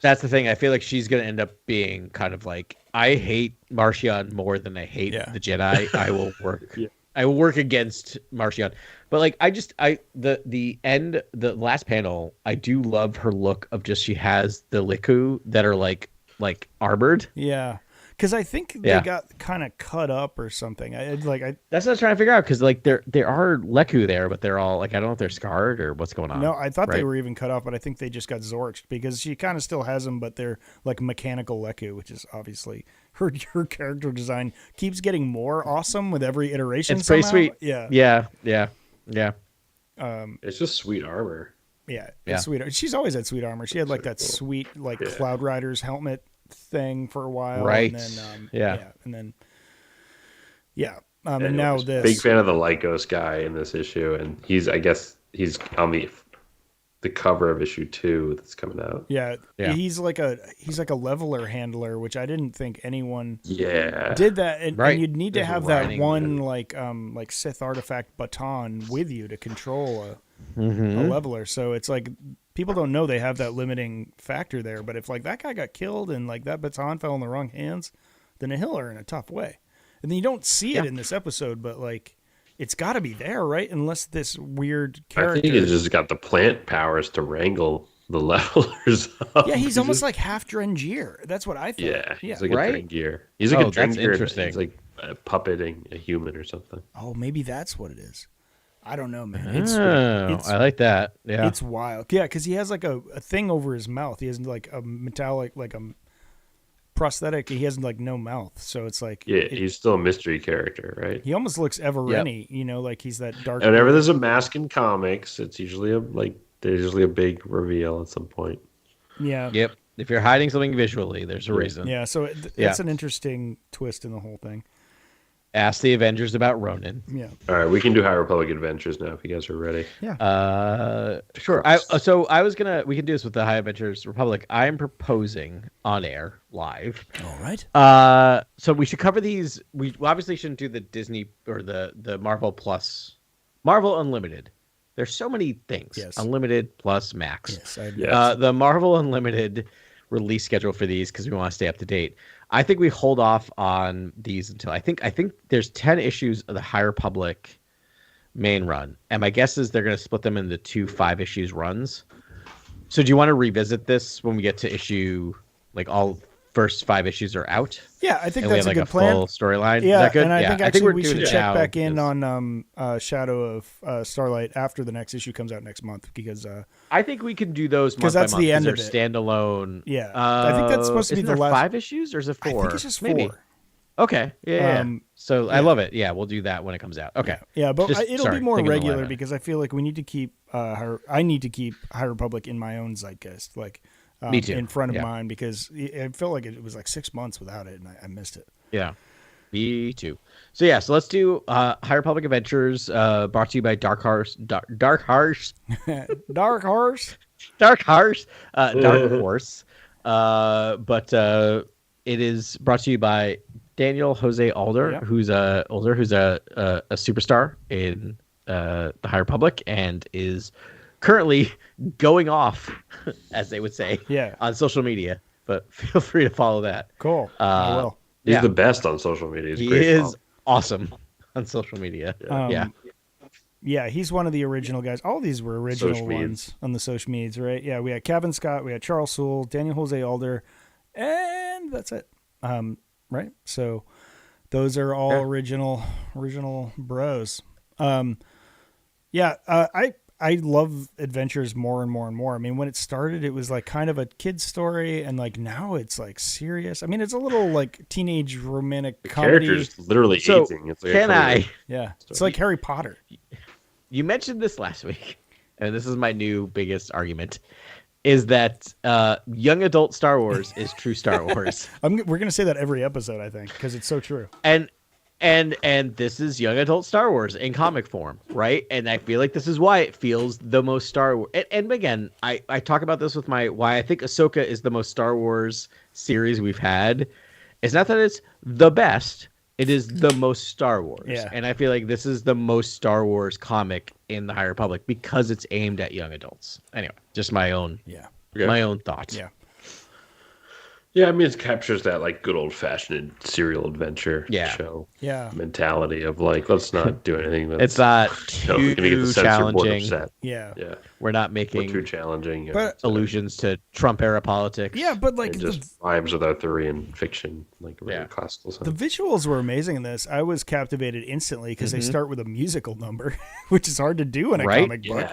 That's the thing. I feel like she's going to end up being kind of like, I hate Marchion more than I hate the Jedi. I will work. I will work against Marchion. But like, the last panel, I do love her look of just, she has the Liku that are like armored. Yeah. Because I think they got kind of cut up or something. That's what I was trying to figure out. Because like there are Leku there, but they're all like, I don't know if they're scarred or what's going on. No, I thought they were even cut off, but I think they just got Zorched because she kind of still has them, but they're like mechanical Leku, which is obviously her character design keeps getting more awesome with every iteration. It's pretty sweet. Yeah. It's just sweet armor. Yeah, it's sweet. She's always had sweet armor. She had like that sweet like Cloud Rider's helmet thing for a while, right? And then and now this. Big fan of the Lycos guy in this issue, and he's on the cover of issue 2 that's coming out. Yeah. He's like a leveler handler, which I didn't think anyone did that, and you'd need to have that one like Sith artifact baton with you to control a leveler. So it's like, people don't know they have that limiting factor there, but if like that guy got killed and like that baton fell in the wrong hands, then the Hill are in a tough way. And then you don't see it in this episode, but like it's got to be there, right? Unless this weird character. I think he's just got the plant powers to wrangle the levelers up. Yeah, he's almost like half Drengier. That's what I thought. Yeah, he's like a Drengier. He's like a Drengier. He's like puppeting a human or something. Oh, maybe that's what it is. I don't know, man. It's I like that. Yeah, it's wild. Yeah, because he has like a thing over his mouth. He has like a metallic, like a prosthetic. He has like no mouth, so it's like he's still a mystery character, right? He almost looks Evereni, like he's that dark. And whenever there's a mask in comics, it's usually there's usually a big reveal at some point. Yeah. Yep. If you're hiding something visually, there's a reason. Yeah. So that's an interesting twist in the whole thing. Ask the Avengers about Ronin. Yeah. All right, we can do High Republic Adventures now if you guys are ready. Yeah. Sure. We can do this with the High Adventures Republic. I am proposing on air live. All right. So we should cover these. We obviously shouldn't do the Disney or the Marvel Plus, Marvel Unlimited. There's so many things. Yes. Unlimited plus Max. Yes. The Marvel Unlimited release schedule for these, because we want to stay up to date. I think we hold off on these until I think there's 10 issues of the High Republic main run, and my guess is they're going to split them into 2 5-issue runs. So do you want to revisit this when we get to issue, like all first 5 issues are out? Yeah, I think and that's we have a good plan. Full storyline. Yeah, is that good? And I think we should check back in because on Shadow of Starlight after the next issue comes out next month, because I think we can do those month that's by month, the end of they're it. standalone. Yeah, I think that's supposed to be the there last 5 issues, or is it 4? I think it's just 4. Maybe. Okay. Yeah. So I yeah. love it. Yeah, we'll do that when it comes out. Okay. Yeah, but Just- it'll sorry, be more thinking of the regular lineup. because I feel like we need to keep. I need to keep High Republic in my own zeitgeist, like Me too. in front of Yeah. mine, because it felt like it was like 6 months without it, and I missed it. Yeah. Me too. So yeah, so let's do High Republic Adventures, brought to you by Dark Horse, Dark Horse, Dark Horse. Dark Horse, Dark Horse. But it is brought to you by Daniel Jose Alder, Yeah. who's a superstar in the High Republic and is currently going off, as they would say, Yeah. on social media. But feel free to follow that. Cool. I will. He's Yeah. the best on social media. He's He great is follow. awesome on social media. Yeah. Yeah, he's one of the original guys. All these were original Social ones on the social medias, right? Yeah, we had Kevin Scott, we had Charles Sewell, Daniel Jose Alder, and that's it. Right? So those are all original bros. I love adventures more and more and more. I mean, when it started, it was like kind of a kid's story, and like now it's like serious. I mean, it's a little like teenage romantic comedy. Character's literally So, aging. It's like can I? Yeah, it's like Harry Potter. You mentioned this last week, and this is my new biggest argument, is that young adult Star Wars is true Star Wars. We're gonna say that every episode, I think, because it's so true. And this is young adult Star Wars in comic form, right? And I feel like this is why it feels the most Star Wars. And again, I talk about this with why I think Ahsoka is the most Star Wars series we've had. It's not that it's the best, it is the most Star Wars. Yeah. And I feel like this is the most Star Wars comic in the High Republic because it's aimed at young adults. Anyway, just my own thoughts. Yeah. Yeah, I mean, it captures that like good old fashioned serial adventure show mentality of like, let's not do anything that's It's not gonna get the too censor board challenging. upset. Yeah. Yeah, We're not or making too challenging. But- allusions to Trump era politics. Yeah, but like it just rhymes with Arthurian fiction, like really classical the sense. visuals were amazing in this. I was captivated instantly because they start with a musical number, which is hard to do in a Right? comic book.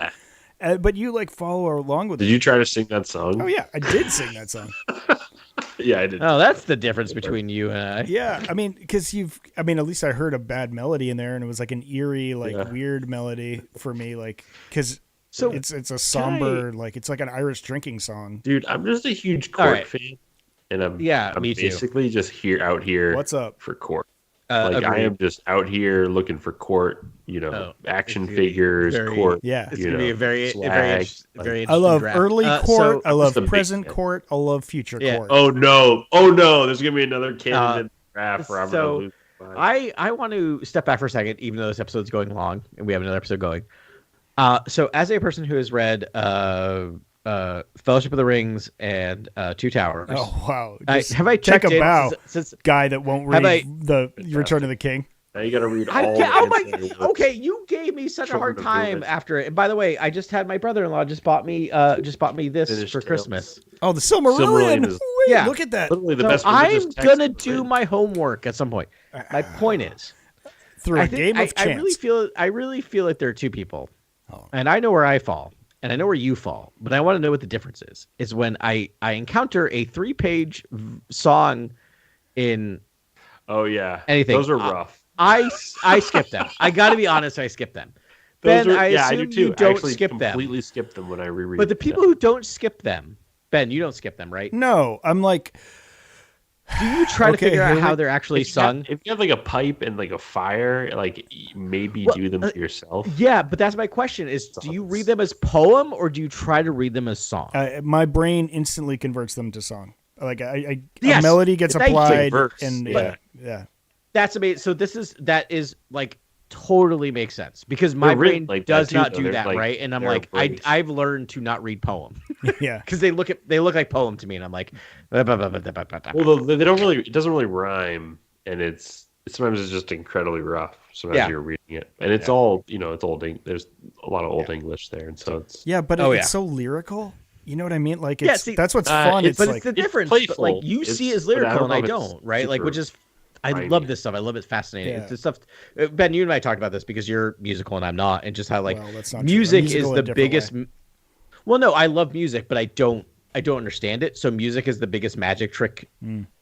Yeah. But you like follow along with Did it. you try to sing that song? Oh yeah, I did sing that song. Yeah, I did. Oh, that's the difference between you and I. Yeah, I mean, because at least I heard a bad melody in there, and it was like an eerie, like weird melody for me, like because So it's a somber, like it's like an Irish drinking song. Dude, I'm just a huge All Court right. fan, and I'm me too. basically just out here. What's up? For Court? I agreed. am just out here looking for Court. Action it's figures, very- Court. Yeah. It's gonna be a very swag, very like- interesting I love draft. early So- court. I love just a big present fan. court. I love future Yeah. court. Oh no! There's gonna be another candidate draft where I'm so gonna lose. I want to step back for a second, even though this episode's going long and we have another episode going. So as a person who has read Fellowship of the Rings and Two Towers, Oh wow! have I checked take a in bow, since guy that won't Have read the Return of the King? Now you gotta read I all. can't, oh my! Anthony Wood's- Okay, you gave me such a hard Children of time Boomers. after it. And by the way, I just had my brother-in-law just bought me this Finished for Tales. Christmas. Oh, the Silmarillion! Silmarillion is- Wait, Yeah. look at that. Literally the So best. I'm religious text gonna ever do written. my homework at some point. My point is, Through a I think game of I chance. really feel like there are two people, Oh. and I know where I fall, and I know where you fall, but I want to know what the difference is. Is when I encounter a 3-page song in Oh yeah, anything. Those are rough. I skip them. I got to be honest, I skip them. Those Ben, are, I yeah, I assume do too. you I don't actually skip them. completely skip them when I reread. But the people who don't skip them, Ben, you don't skip them, right? No, I'm like, Do you try to Okay, figure out here how we- they're actually if you have- sung? if you have like a pipe and like a fire, like maybe Well, do them yourself. Yeah, but that's my question: is do you read them as poem or do you try to read them as song? my brain instantly converts them to song. Like a Yes, melody gets thank you. applied, Verse, and yeah. yeah. That's amazing. So that is like totally makes sense because my They're written brain like does that, too, not though. do They're that, like- right? And I'm they're like, embraced. I've learned to not read poem yeah. because they look like poem to me, and I'm like, Well, they don't really. It doesn't really rhyme, and sometimes it's just incredibly rough. Sometimes Yeah. you're reading it, and it's all it's old. There's a lot of old English there, and so it's Yeah, but Oh, it's yeah. so lyrical. You know what I mean? Like, Yeah, it's see, that's what's fun. It's but like it's the it's difference. But, playful. like you see it as But I lyrical, don't and I know if it's don't, right? Like, super which is. I grimy. love this stuff. I love it. Fascinating. Yeah. It's the stuff. Ben, you and I talked about this because you're musical and I'm not, and just how like Well, that's not true. I'm music is musical in a the different biggest. Well, no, I love music, but I don't I don't understand it. So music is the biggest magic trick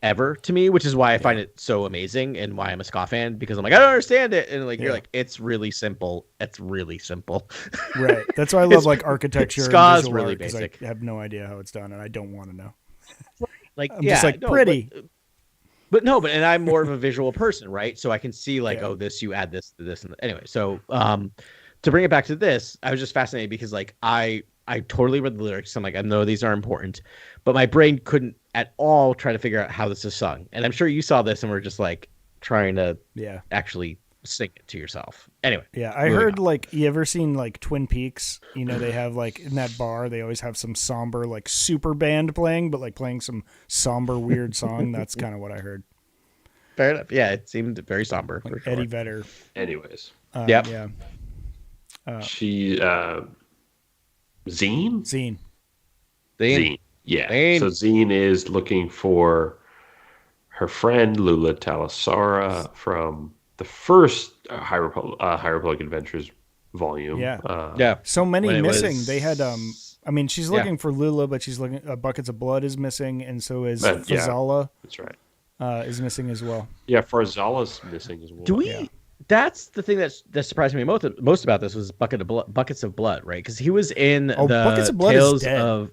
ever to me, which is why I find it so amazing and why I'm a ska fan, because I'm like, I don't understand it. And like, you're like, it's really simple. It's really simple. Right. That's why I love like architecture. Ska is and really art, basic. I have no idea how it's done and I don't want to know. Like, I'm just like, no, pretty. And I'm more of a visual person, right? So I can see like, oh, this, you add this to this. And anyway, so to bring it back to this, I was just fascinated because like I totally read the lyrics. I'm like, I know these are important, but my brain couldn't at all try to figure out how this is sung. And I'm sure you saw this and were just like trying to actually sing it to yourself. Anyway. Yeah, I heard like, you ever seen like Twin Peaks? You know, they have like in that bar, they always have some somber like super band playing, but like playing some somber weird song. That's kind of what I heard. Fair enough. Yeah, it seemed very somber. Like for sure. Eddie Vedder. Anyways. Yeah. She Zine? Zine. Yeah. Zine. So Zine is looking for her friend Lula Talasara from the first High Republic Adventures volume. Yeah. So many missing. They had I mean, she's looking for Lula, but she's looking. Buckets of Blood is missing, and so is Fazala. That's right. Is missing as well. Yeah, Farzala's missing as well. Do we? Yeah. That's the thing that surprised me most about this was Buckets of Blood, right? Because he was in the Buckets of Blood Tales is dead. of.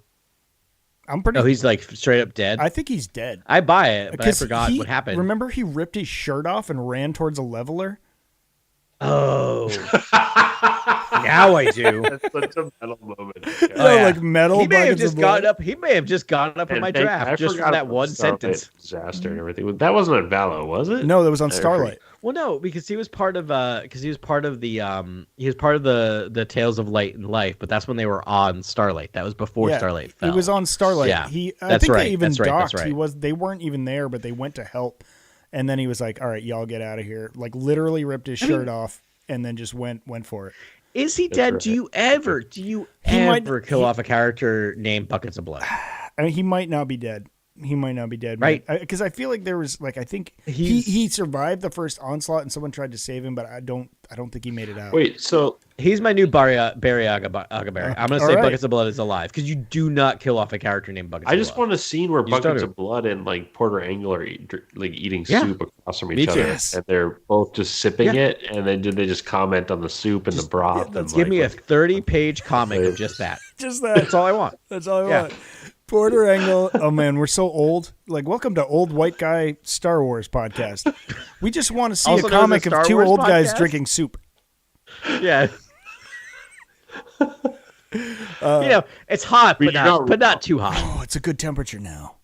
I'm pretty. Oh, he's like straight up dead. I think he's dead. I buy it, but I forgot what happened. Remember, he ripped his shirt off and ran towards a leveler. Oh, now I do. That's such a metal moment. Like metal. He may have just gotten up. He may have just gotten up in my draft just from that one sentence. Disaster and everything. That wasn't on Valo, was it? No, that was on Starlight. Well, no, because he was part of the Tales of Light and Life, but that's when they were on Starlight. That was before Starlight fell. He was on Starlight. Yeah, I think they even docked. They weren't even there, but they went to help. And then he was like, all right, y'all get out of here. Like literally ripped his shirt off and then just went for it. Is he dead? Right. Do you ever kill off a character named Buckets of Blood? I mean, he might not be dead. He might not be dead, right? Because I feel like there was like I think he survived the first onslaught and someone tried to save him, but I don't think he made it out. Wait, so he's my new Barry Agaberry. I'm gonna say Buckets of Blood is alive because you do not kill off a character named Buckets. I just want a scene where Buckets of Blood and like Porter Angle are eating soup across from each other, and they're both just sipping it, and then they just comment on the soup and the broth. Let's give me a 30-page comic of just that. Just that. That's all I want. That's all I want. Porter Angle, oh man, we're so old. Like, welcome to Old White Guy Star Wars podcast. We just want to see a comic of two old guys drinking soup. Yeah. It's hot, but not too hot. Oh, it's a good temperature now.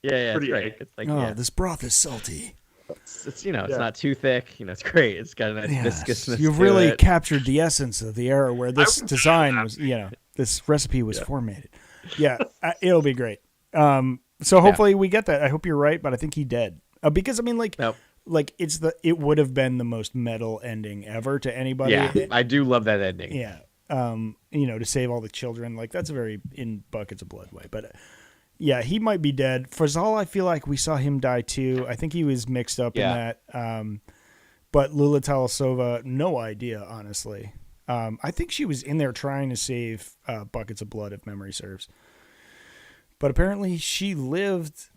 Yeah, it's great. It's like, this broth is salty. It's it's not too thick. It's great. It's got a nice viscousness. You've really captured the essence of the era where this design was, this recipe was formatted. Yeah, it'll be great. So hopefully we get that. I hope you're right, but I think he dead. Because I mean, like it would have been the most metal ending ever to anybody. Yeah, I do love that ending. Yeah, to save all the children, like that's a very in Buckets of Blood way. But yeah, he might be dead. Fazal, I feel like we saw him die too. I think he was mixed up in that. But Lula Talasova, no idea, honestly. I think she was in there trying to save Buckets of Blood, if memory serves. But apparently she lived.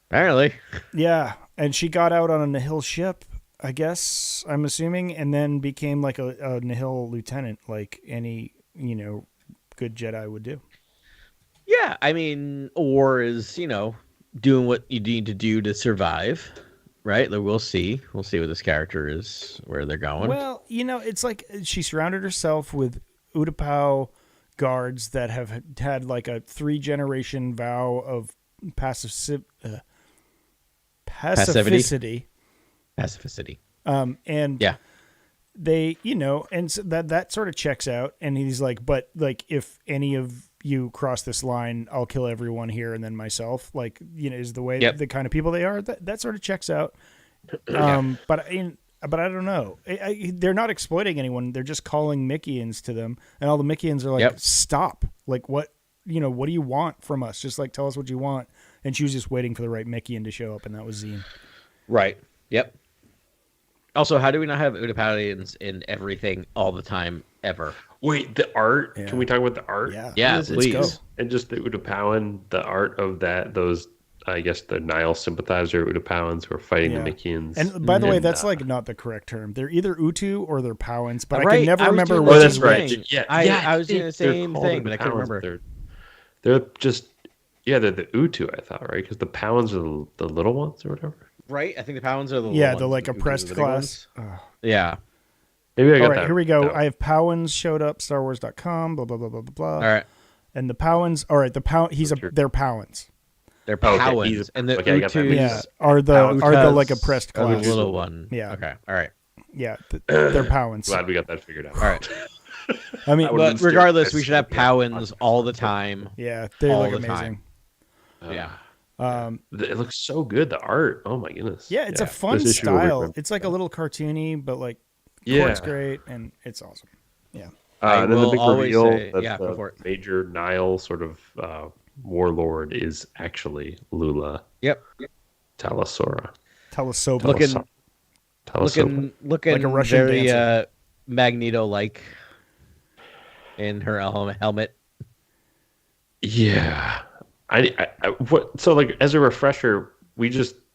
Apparently. Yeah, and she got out on a Nihil ship, I guess, I'm assuming, and then became like a Nihil lieutenant, like any, good Jedi would do. Yeah, I mean, or is, doing what you need to do to survive. Right, we'll see. We'll see what this character is, where they're going. Well, it's like she surrounded herself with Utapau guards that have had like a 3-generation vow of pacificity. Pacificity. And they, and so that sort of checks out. And he's like, but like, if any of you cross this line, I'll kill everyone here and then myself. Like, is the way the kind of people they are. That sort of checks out. But I don't know. They're not exploiting anyone. They're just calling Mickeyans to them, and all the Mickeyans are like, "Stop! Like, what do you want from us? Just like tell us what you want." And she was just waiting for the right Mickeyan to show up, and that was Zine. Right. Yep. Also, how do we not have Utapauians in everything all the time ever? Wait, the art. Yeah. Can we talk about the art? Yeah. Yeah, Let's please. go. And just the Utapauan, the art of those, I guess the Nile sympathizer Utapauans who are fighting the Mikians. And by the way, that's like not the correct term. They're either Utu or they're Powans, but I Right, can never I was remember doing which the is same which. thing. Yeah, I was doing the they're same called thing, but I couldn't Utapauans, remember. They're just, they're the Utu, I thought, right? Because the Powans are the little ones or whatever. Right? I think the Powans are the Yeah, little the ones, like the Utus are oppressed the big class. ones. Yeah. Maybe I got All right, that. here we go. No. I have Powans showed up, StarWars.com, blah, blah, blah, blah, blah, blah. All right. And the Powans, all right, they're Powans. They're Oh, okay, Powans, and the okay, I got that. Utus Yeah, are the Utas like oppressed are the class. little one. Yeah. Okay. All right. Yeah, they're Powans. Glad we got that figured out. All right. I mean, I would've But been scared. regardless, we should have Yeah. Powans all the time. yeah, they all look the amazing. Yeah. It looks so good. The art. Oh my goodness. Yeah, it's a fun This issue will be style. great. It's like a little cartoony, but like, Yeah. it's great and it's awesome. Yeah. I And then the will big always reveal say- that yeah, go the for it. major Nile sort of warlord is actually Lula Yep. Talasora. Telesoba. Looking- Talasoba. Looking Like a Russian very dancer. Magneto-like in her helmet. Yeah. What? So like as a refresher,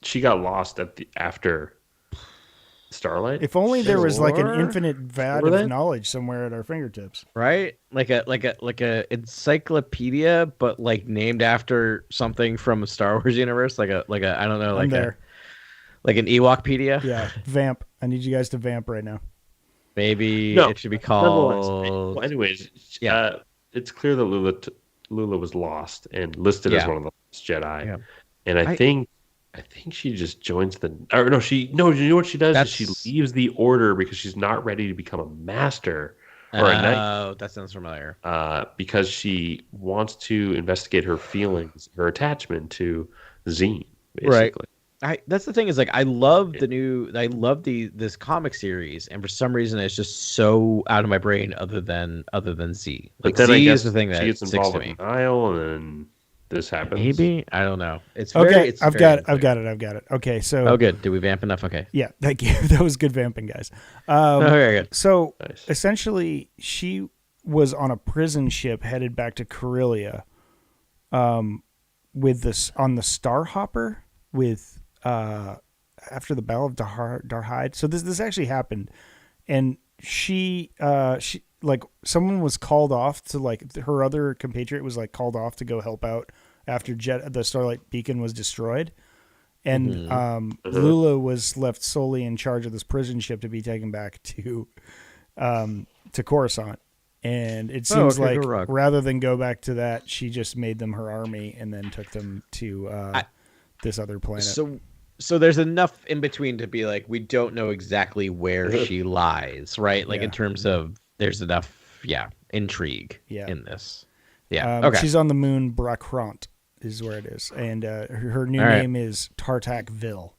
she got lost after Starlight. If only there was like an Sure. infinite vat Sure of that- knowledge somewhere at our fingertips. Right? Like a encyclopedia, but like named after something from a Star Wars universe, like a I don't know, I'm like there. like an Ewokpedia. Yeah, vamp. I need you guys to vamp right now. Maybe No, it should be Nonetheless, called. well, anyways, Yeah. it's clear that Lula was lost and listed as Yeah. one of the last Jedi. Yeah. And I think she just joins you know what she does is she That's- leaves the order because she's not ready to become a master or a knight. Oh, that sounds familiar. Because she wants to investigate her feelings, her attachment to Zine, basically. That's the thing is like I love this comic series, and for some reason it's just so out of my brain other than Z. Like But then I Z guess is the thing that she gets sticks involved to with me. Nile, and then this happens. Maybe I don't know. It's Okay, very, it's I've very got unclear. it. Okay, so Oh, good. Did we vamp enough? Okay. yeah, thank you. That was good vamping, guys. Okay, good. So Nice. essentially, she was on a prison ship headed back to Corellia, with this on the Starhopper with after the Battle of Darhide. So this actually happened, and she like someone was called off to like her other compatriot was like called off to go help out after the Starlight Beacon was destroyed. And Lula was left solely in charge of this prison ship to be taken back to Coruscant. And it seems okay, like go rock. rather than go back to that, she just made them her army and then took them to this other planet. So there's enough in between to be like we don't know exactly where she lies, right? Like in terms of there's enough, intrigue in this. Yeah. Okay. She's on the moon Brakrant is where it is, and her new All right. name is Tartakville,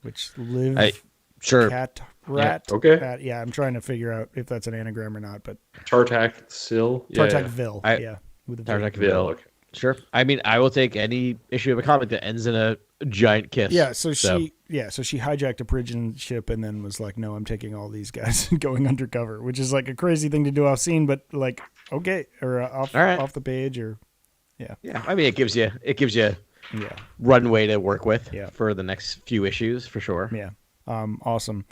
which live Sure. cat rat. Yeah, okay. Cat, yeah, I'm trying to figure out if that's an anagram or not, but Tartak Sil. Tartakville. I- Yeah, with a V. Zarak-Nine. Okay. Sure. I mean, I will take any issue of a comic that ends in a giant kiss. Yeah, so she hijacked a prison ship and then was like, "No, I'm taking all these guys and going undercover," which is like a crazy thing to do off scene, but like okay, or off the page, or Yeah. I mean, it gives you yeah, runway to work with Yeah. for the next few issues for sure. yeah, awesome.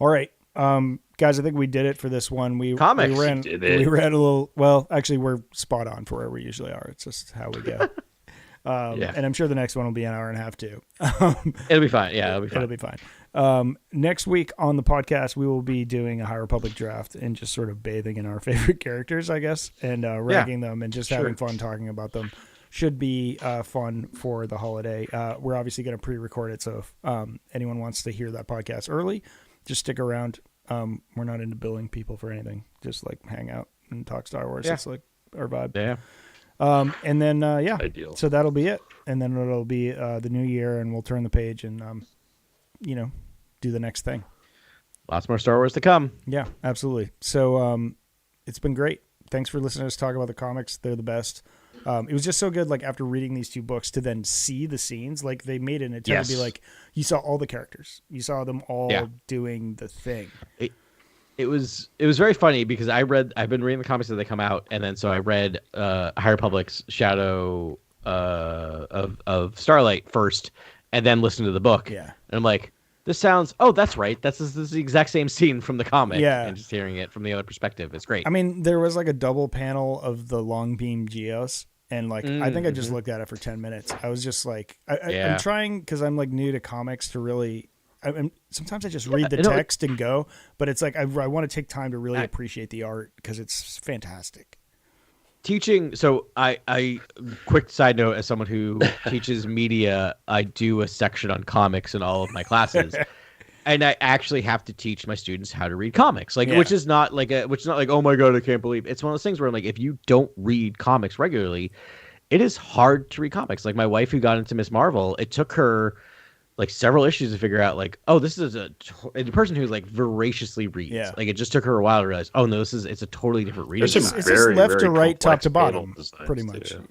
All right, guys, I think we did it for this one. Comics. We ran Did it. a little. Well, actually, we're spot on for where we usually are. It's just how we go. And I'm sure the next one will be an hour and a half too. It'll be fine. Yeah, it'll be fine. It'll be fine. Next week on the podcast, we will be doing a High Republic draft and just sort of bathing in our favorite characters, I guess, and ranking them and just having fun talking about them. Should be fun for the holiday. We're obviously going to pre-record it, so if anyone wants to hear that podcast early, just stick around. We're not into billing people for anything. Just like hang out and talk Star Wars. Yeah. It's like our vibe. Yeah. And then Ideal. so that'll be it. And then it'll be the new year, and we'll turn the page and do the next thing. Lots more Star Wars to come. Yeah, absolutely. So it's been great. Thanks for listening to us talk about the comics. They're the best. It was just so good, like after reading these two books, to then see the scenes. Like they made an attempt to be like, you saw all the characters, you saw them all doing the thing. it was very funny because I've been reading the comics as they come out, and then so I read High Republic's Shadow of Starlight first, and then listened to the book. Yeah. And I'm like, that's right. This is the exact same scene from the comic. Yeah. And just hearing it from the other perspective, it's great. I mean, there was like a double panel of the long beam Geos, and like I think I just looked at it for 10 minutes. I was just like, I'm trying because I'm like new to comics to really. Sometimes I just read the text and go, but it's like I want to take time to really appreciate the art because it's fantastic. Teaching, so I quick side note, as someone who teaches media, I do a section on comics in all of my classes. And I actually have to teach my students how to read comics, which is not like oh my god, I can't believe it's one of those things where I'm like, if you don't read comics regularly, it is hard to read comics. Like my wife who got into Miss Marvel, it took her like several issues to figure out like, oh, this is a person who's like voraciously reads. Yeah. Like it just took her a while to realize, oh no, it's a totally different reading. There's some style. It's just very, left very to right, top complex to bottom, panel designs, pretty much. too.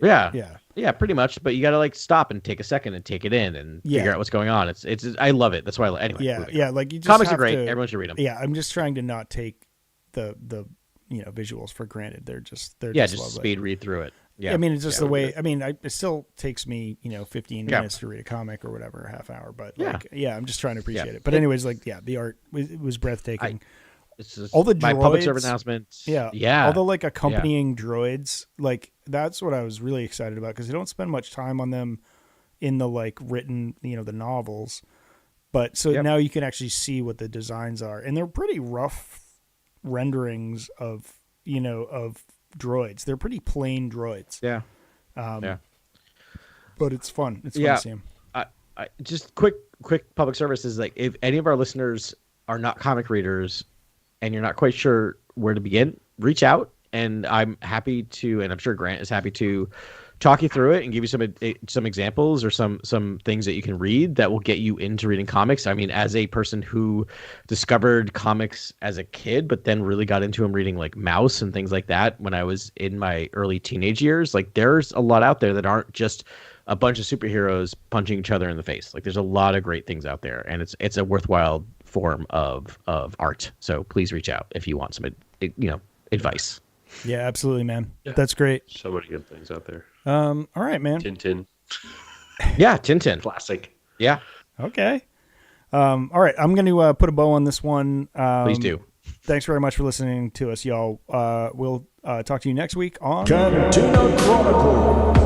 Yeah, pretty much. But you got to like stop and take a second and take it in and figure out what's going on. It's I love it. That's why anyway. Yeah. Like you just comics are have great. to- Everyone should read them. Yeah, I'm just trying to not take the visuals for granted. They're just Just lovely. speed read through it. Yeah, I mean, it's just the way. I mean, it still takes me 15 Yeah. minutes to read a comic or whatever, a half hour. But Yeah. like, I'm just trying to appreciate it. But anyways, like, the art was breathtaking. It's just All the my public droids- service announcements. Yeah. All the like accompanying droids, like that's what I was really excited about because they don't spend much time on them in the like written, the novels. But so now you can actually see what the designs are, and they're pretty rough renderings of droids. They're pretty plain droids. Yeah. But it's fun. It's fun to see them. I just quick public service is like, if any of our listeners are not comic readers and you're not quite sure where to begin, reach out, and I'm happy to, and I'm sure Grant is happy to talk you through it and give you some examples or some things that you can read that will get you into reading comics. I mean, as a person who discovered comics as a kid, but then really got into them reading like Mouse and things like that when I was in my early teenage years, like there's a lot out there that aren't just a bunch of superheroes punching each other in the face. Like there's a lot of great things out there, and it's a worthwhile form of art. So please reach out if you want some advice. Yeah, absolutely, man. Yeah. That's great. So many good things out there. All right, man. Tintin, Yeah, Tintin. classic. Yeah, Okay. All right, I'm going to put a bow on this one. please do. Thanks very much for listening to us, y'all. We'll talk to you next week on Cantina Chronicles.